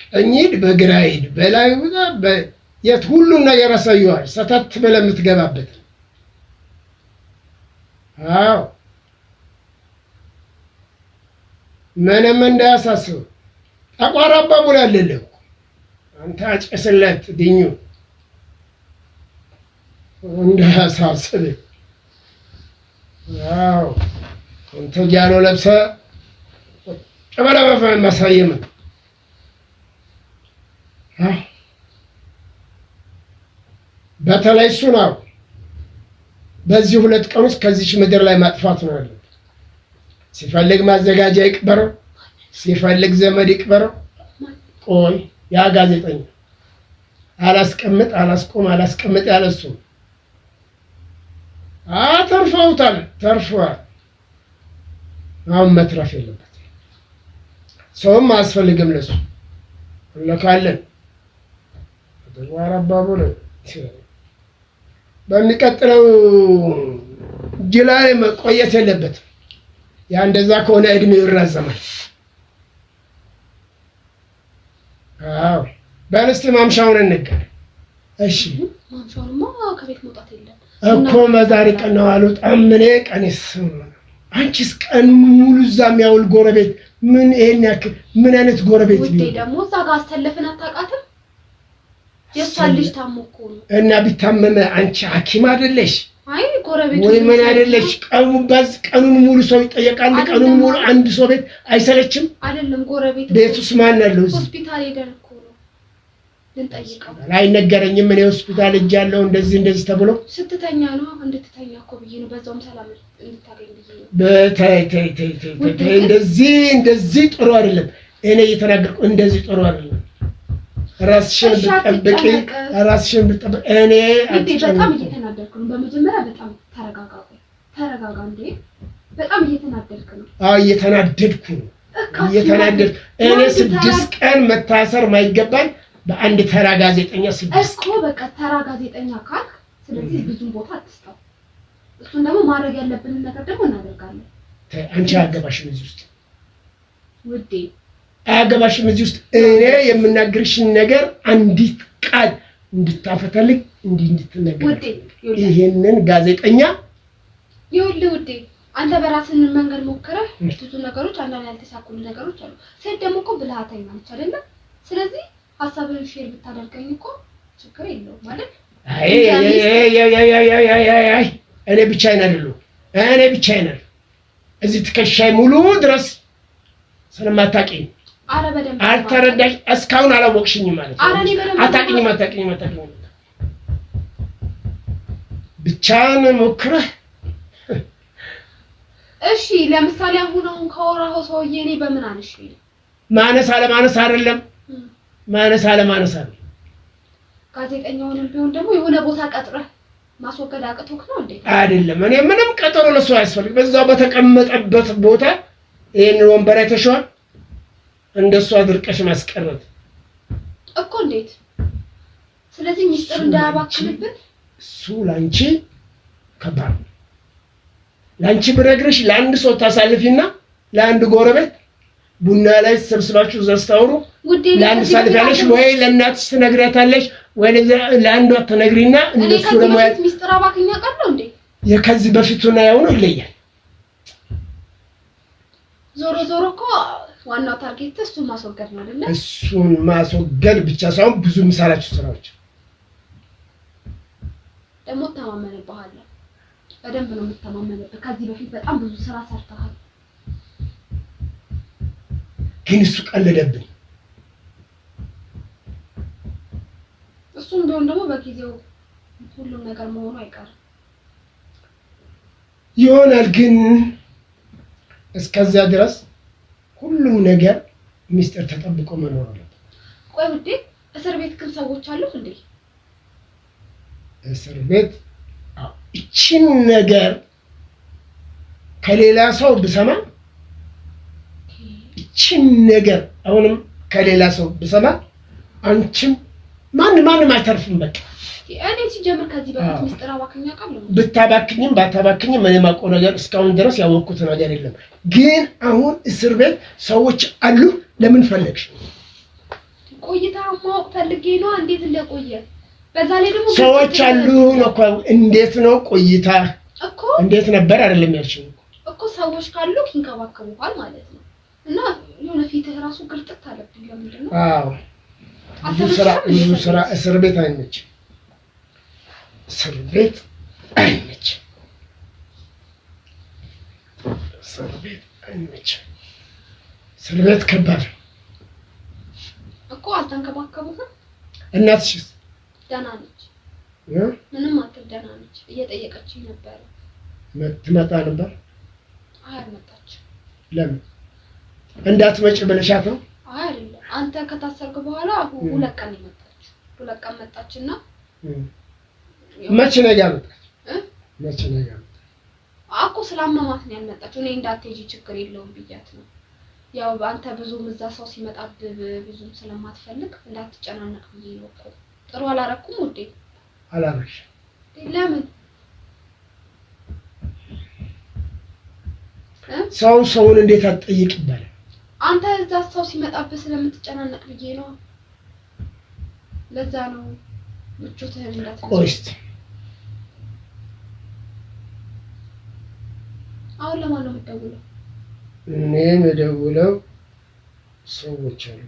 ቀኝ ሂድ፣ በግራ ሂድ፣ በላይ ውጣ፣ የት ሁሉን ነገር ያሳዩሃል። ሰተት ብለህ የምትገባበት። አዎ ምንም እንዳያሳስብ ተቋራባ ሙላ አለልህ። አንተ አጨስለት ድኙ እንዳያሳስብ። አዎ አንተ ጃኖ ለብሰህ ጨበላ ማሳየም። በተለይ እሱ ነው በዚህ 2 ቀን ውስጥ ከዚች ምድር ላይ ማጥፋት ነው ያለው። ሲፈልግ ማዘጋጃ ይቅበረው፣ ሲፈልግ ዘመድ ይቅበረው። ቆይ ያ ጋዜጠኛ አላስቀምጥ ያለሱ ተርፈውታል፣ ተርፏል። አሁን መትረፍ የለበት። ሰውም አያስፈልግም ለሱ እንለካለን። ተግባር አባቡል በሚቀጥለው ጅላይ መቆየት የለበትም። ያ እንደዛ ከሆነ እድሜው ይራዘማል። አዎ በልስቲ ማምሻውን እንገር። እሺ ማምሻውንማ ከቤት መውጣት የለም እኮ መዛሪ ቀን ነው አልወጣም። እኔ ቀንስ አንቺስ ቀን ሙሉ እዛ የሚያውል ጎረቤት ምን ይሄን ያክል ምን አይነት ጎረቤት ነው? ውዴ ደግሞ እዛ ጋር አስተለፍን አታውቃትም? የእሷ ልጅ ታሞ እኮ ነው። እና ቢታመመ አንቺ ሐኪም አይደለሽ? አይ ጎረቤት ወይ ምን አይደለሽ? ቀኑን ሙሉ ሰው ይጠየቃል። ቀኑን ሙሉ አንድ ሰው ቤት አይሰለችም? አይደለም ጎረቤት ቤቱስ ማን አለው? ሆስፒታል ሄደን እኮ ነው ልንጠይቀው። አይነገረኝም። እኔ ሆስፒታል ሄጃለሁ እንደዚህ ተብሎ ስትተኛ ነው እንድትተኛ እኮ ብዬ ነው። በዛውም ሰላም እንድታገኝ ብዬ ነው። በታይ እንደዚህ ጥሩ አይደለም። እኔ እየተናገርኩ እንደዚህ ጥሩ አይደለም። ራስሽን ብትጠብቂ እኔ በጣም እየተናደድኩ ነው። በመጀመሪያ በጣም ተረጋጋ እንዴ! በጣም እየተናደድክ ነው። አዎ እየተናደድኩ ነው። እኔ 6 ቀን መታሰር ማይገባኝ በአንድ ተራ ጋዜጠኛ 6 እኮ በቃ ተራ ጋዜጠኛ ካልክ ስለዚህ ብዙም ቦታ አትስጠው። እሱን ደግሞ ማድረግ ያለብንን ነገር ደግሞ እናደርጋለን። አንቺ አገባሽም እዚህ ውስጥ ውዴ አገባሽም እዚህ ውስጥ እኔ የምናገርሽን ነገር አንዲት ቃል እንድታፈታልኝ እንድትነገር ውዴ ይሄንን ጋዜጠኛ ይኸውልህ ውዴ አንተ በራስህ መንገድ ሞክረህ ብዙ ነገሮች አንዳንድ ያልተሳኩልህ ነገሮች አሉ። ሴት ደግሞ እኮ ብልሃተኛ ነች አይደለ? ስለዚህ ሀሳብህን ሼር ብታደርገኝ እኮ ችግር የለውም ማለት። አይ እኔ ብቻዬን አይደለሁም። እኔ ብቻዬን አይደለሁም። እዚህ ትከሻይ ሙሉ ድረስ ስለማታውቂኝ አረ በደንብ አልተረዳሽ። እስካሁን አላወቅሽኝም ማለት ነው። አታውቂኝም። ብቻህን ሞክረህ እሺ። ለምሳሌ አሁን ካወራኸው ሰውዬ እኔ በምን አንሽ ማነስ አይደለም። ማነስ አይደለም። ጋዜጠኛውንም ቢሆን ደግሞ የሆነ ቦታ ቀጥረህ ማስወገድ አቅቶክ ነው እንዴ? አይደለም። እኔ ምንም ቀጠሮ ለሱ አያስፈልግም። በዛው በተቀመጠበት ቦታ ይሄን ወንበር አይተሽዋል። እንደሱ አድርቀሽ ማስቀረት እኮ እንዴት? ስለዚህ ሚስጥር እንዳያባክንብን እሱ ላንቺ ከባድ ነው። ላንቺ ብነግርሽ ለአንድ ሰው ታሳልፊና ለአንድ ጎረቤት ቡና ላይ ሰብስባችሁ ዘስታውሩ ለአንድ ሳልፊያለሽ ወይ ለእናትሽ ትነግሪያታለሽ ወይ ለአንዷ ትነግሪና እንደሱ ደግሞ ሚስጥር አባክኛ ቀርለው እንዴ? የከዚህ በፊቱና ያው ነው ይለያል። ዞሮ እኮ ዋናው ታርጌት እሱን ማስወገድ ነው አይደል? እሱን ማስወገድ ብቻ ሳይሆን ብዙ ምሳሌያችሁ ስራዎች ደግሞ ተማመንብሃለሁ። በደንብ ነው የምተማመንብህ። ከዚህ በፊት በጣም ብዙ ስራ ሰርተሃል። ግን እሱ ቀለደብኝ። እሱም ቢሆን ደግሞ በጊዜው ሁሉም ነገር መሆኑ አይቀርም ይሆናል። ግን እስከዚያ ድረስ ሁሉም ነገር ሚስጥር ተጠብቆ መኖር አለበት። ቆይ ውዴ፣ እስር ቤት ግን ሰዎች አሉ እንዴ? እስር ቤት እቺን ነገር ከሌላ ሰው ብሰማ እቺን ነገር አሁንም ከሌላ ሰው ብሰማ አንቺም ማንም አይተርፍም። በቃ እኔ ሲጀምር ከዚህ በፊት ሚስጥር አባክኛ ቀርለው ብታባክኝም ባታባክኝም እኔ የማውቀው ነገር እስካሁን ድረስ ያወቅኩት ነገር የለም። ግን አሁን እስር ቤት ሰዎች አሉ። ለምን ፈለግሽ? ቆይታ ማወቅ ፈልጌ ነው እንዴት እንደቆየ። በዛ ላይ ደግሞ ሰዎች አሉ ነው እኮ። እንዴት ነው ቆይታ እኮ እንዴት ነበር አይደለም ያልሽኝ እኮ። ሰዎች ካሉ ይንከባከቡሃል ማለት ነው። እና የሆነ ፊትህ ራሱ ግርጥት አለብኝ። ለምንድን ነው? አዎ ብዙ ስራ እስር ቤት አይመችም። እስር ቤት አይመችም። እስር ቤት ከባድ እኮ። አልተንከባከቡህም? እናትሽስ? ደህና ነች። ምንም አትል፣ ደህና ነች። እየጠየቀችኝ ነበር። ትመጣ ነበር? አይ አልመጣችም። ለምን? እንዳትመጭ ብለሻት ነው? አይ አይደለም። አንተ ከታሰርክ በኋላ 2 ቀን መጣች። 2 ቀን መጣችና መቼ ነው ያመጣች? መቼ ነው ያመጣች? አቆ ስላመማት ነው ያልመጣችው። እኔ እንዳትሄጂ ችግር የለውም ብያት ነው። ያው አንተ ብዙም እዛ ሰው ሲመጣብህ ብዙም ስለማትፈልግ እንዳትጨናነቅ ብዬ ነው እኮ። ጥሩ አላረኩም ውዴ? አላረሽ? ለምን? ሰውን እንዴት አትጠይቅ ይባላል? አንተ እዛ ሰው ሲመጣብህ ስለምትጨናነቅ ብዬ ነው። ለዛ ነው ምቾትህን እንዳትነሳ። ቆይስት አሁን ለማን ነው የምትደውለው? እኔ የምደውለው ሰዎች አሉ።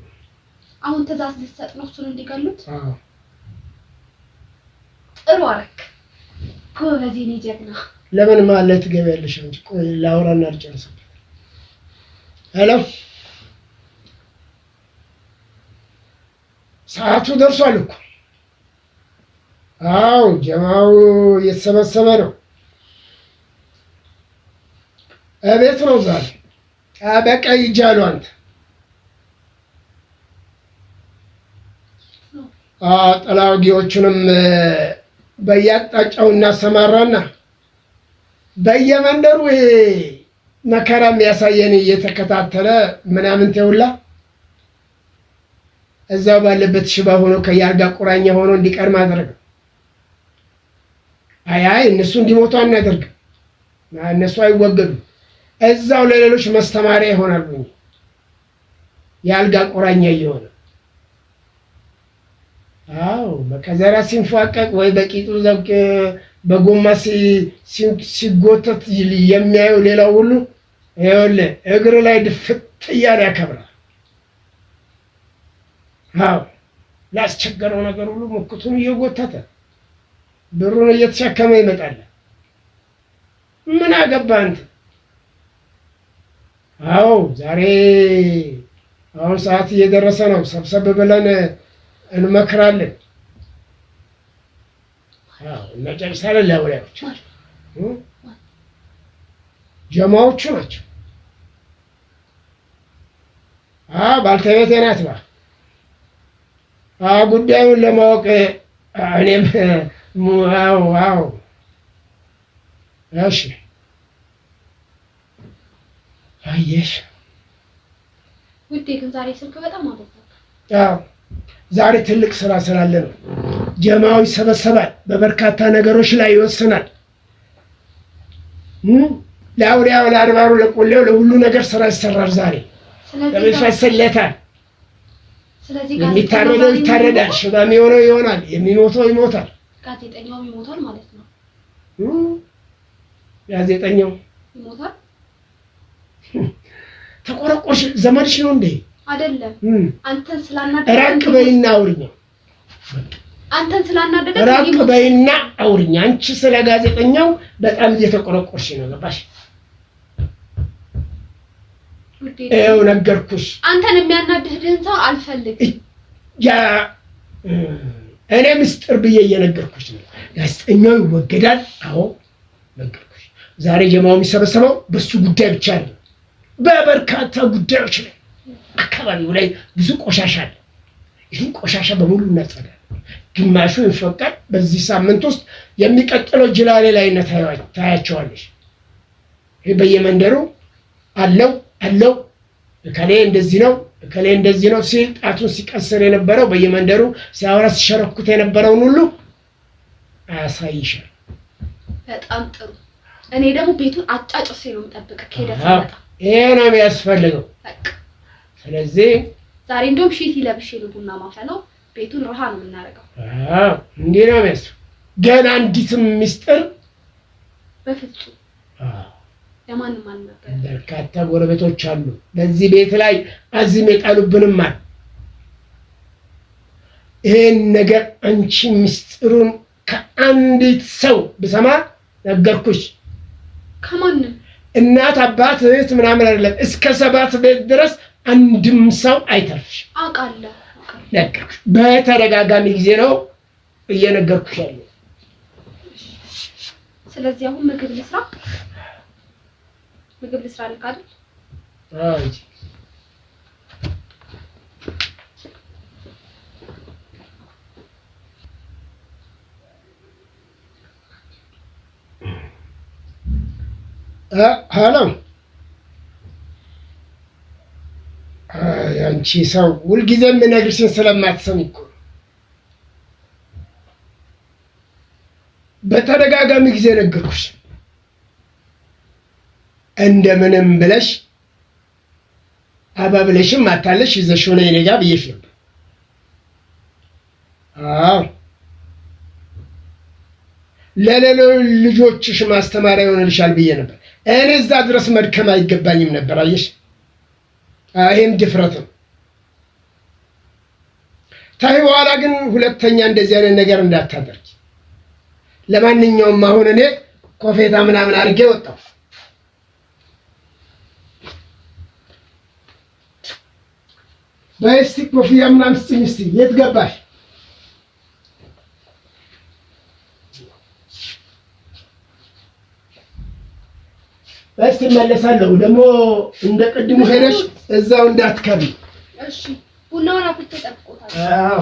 አሁን ትዕዛዝ ልትሰጥ ነው እሱን እንዲገሉት? አዎ። ጥሩ አደረክ። ጎበዝ የኔ ጀግና። ለምን ማለት ትገቢያለሽ እንጂ ቆይ ላውራና ልጨርስበት። ሄሎ፣ ሰዓቱ ደርሷል እኮ። አዎ ጀማው እየተሰበሰበ ነው። እቤት ነው ዛሬ። በቃ ይጃሉ አንተ። ጠላጊዎቹንም በየአቅጣጫው እናሰማራና በየመንደሩ ይሄ መከራ የሚያሳየን እየተከታተለ ምናምን ተውላ እዛው ባለበት ሽባ ሆኖ ከያርጋ ቁራኛ ሆኖ እንዲቀር ማድረግ። አይ እነሱ እንዲሞቱ አናደርግ። እነሱ አይወገዱ። እዛው ለሌሎች ማስተማሪያ ይሆናሉ። ያልጋ ቁራኛ እየሆነ አዎ በከዘራ ሲንፏቀቅ ወይ በቂጡ ዘቅ በጎማ ሲጎተት የሚያየው ሌላው ሁሉ ይኸውልህ እግር ላይ ድፍት እያለ ያከብራል። አዎ ላስቸገረው ነገር ሁሉ ሙክቱን እየጎተተ ብሩን እየተሸከመ ይመጣል። ምን አገባህ አንተ? አዎ ዛሬ አሁን ሰዓት እየደረሰ ነው። ሰብሰብ ብለን እንመክራለን። አዎ እናጨርሳለን። ለወላጆች ጀማዎቹ ናቸው። ባልተቤቴ ናት። ጉዳዩን ለማወቅ እኔም አዎ እሺ አየሽ ውዴ ግን ዛሬ ስልክ በጣም አበዛክ። አዎ ዛሬ ትልቅ ስራ ስላለ ነው። ጀማው ይሰበሰባል፣ በበርካታ ነገሮች ላይ ይወስናል። ለአውሪያው ለአድባሩ ለቆሌው ለሁሉ ነገር ስራ ይሰራል። ዛሬ ለሚፈስለታል። ስለዚህ የሚታረደው ይታረዳል፣ ሽባ የሚሆነው ይሆናል፣ የሚሞተው ይሞታል። ጋዜጠኛው ይሞታል ማለት ነው። ጋዜጠኛው ይሞታል። ተቆረቆርሽ ዘመድሽ ነው እንዴ? አይደለም። አንተን ስላናደደ ራቅ በይና አውሪኝ። አንተን ስላናደደ ራቅ በይና አውሪኝ። አንቺ ስለ ጋዜጠኛው በጣም እየተቆረቆርሽ ነው። ገባሽ? ይኸው ነገርኩሽ። አንተን የሚያናድድህን ሰው አልፈልግም። እኔ ምስጢር ብዬ እየነገርኩሽ ነው። ጋዜጠኛው ይወገዳል። አዎ ነገርኩሽ። ዛሬ ጀማው የሚሰበሰበው በሱ ጉዳይ ብቻ ነው። በበርካታ ጉዳዮች ላይ አካባቢው ላይ ብዙ ቆሻሻ አለ። ይህን ቆሻሻ በሙሉ እናጸዳለን። ግማሹ ይፈቃል። በዚህ ሳምንት ውስጥ የሚቀጥለው ጅላሌ ላይ ታያቸዋለሽ። ይሄ በየመንደሩ አለው እከሌ እንደዚህ ነው እከሌ እንደዚህ ነው ሲል ጣቱን ሲቀስር የነበረው በየመንደሩ ሲያወራ ሲሸረኩት የነበረውን ሁሉ አያሳይሻል። በጣም ጥሩ። እኔ ደግሞ ቤቱን አጫጭሴ ነው የምጠብቀው። ከሄደህ ሲመጣ ይሄ ነው የሚያስፈልገው። ስለዚህ ዛሬ እንደውም ሺቲ ለብሼ ቡና ማፈላው ቤቱን ረሃ ነው የምናደርገው። እንዴ ነው የሚያስፈልገው። ገና አንዲትም ሚስጥር በፍጹም ለማንም አልነበር። በርካታ ጎረቤቶች አሉ በዚህ ቤት ላይ አዝም የጣሉብንም አለ። ይሄን ነገር አንቺ ሚስጥሩን ከአንዲት ሰው ብሰማ ነገርኩሽ። ከማንም እናት አባት እህት ምናምን አይደለም፣ እስከ 7 ቤት ድረስ አንድም ሰው አይተርፍሽ። አውቃለሁ። ነገርኩሽ። በተደጋጋሚ ጊዜ ነው እየነገርኩሽ ያለው። ስለዚህ አሁን ምግብ ልስራ ልክ አይደል? አዎ ሄሎ አንቺ ሰው ሁልጊዜ የምነግርሽን ስለማትሰሚ እኮ በተደጋጋሚ ጊዜ ነገርኩሽ። እንደምንም ብለሽ አባብለሽም አታለሽ ይዘሽ ሆነ እኔ ጋር ብዬሽ ነበር። አዎ ለሌሎች ልጆችሽ ማስተማሪያ ይሆንልሻል ብዬ ነበር። እኔ እዛ ድረስ መድከም አይገባኝም ነበር። አየሽ፣ ይሄም ድፍረት ነው። ታይ በኋላ ግን ሁለተኛ እንደዚህ አይነት ነገር እንዳታደርጊ። ለማንኛውም አሁን እኔ ኮፌታ ምናምን አድርጌ ወጣሁ። በስቲ ኮፍያ ምናምን ስጥኝ። እስቲ የት ገባሽ? እስቲ መለሳለሁ። ደግሞ እንደ ቅድሙ ሄደሽ እዛው እንዳትከቢ። እሺ ቡናውን አፍልተህ ጠብቆታል። አዎ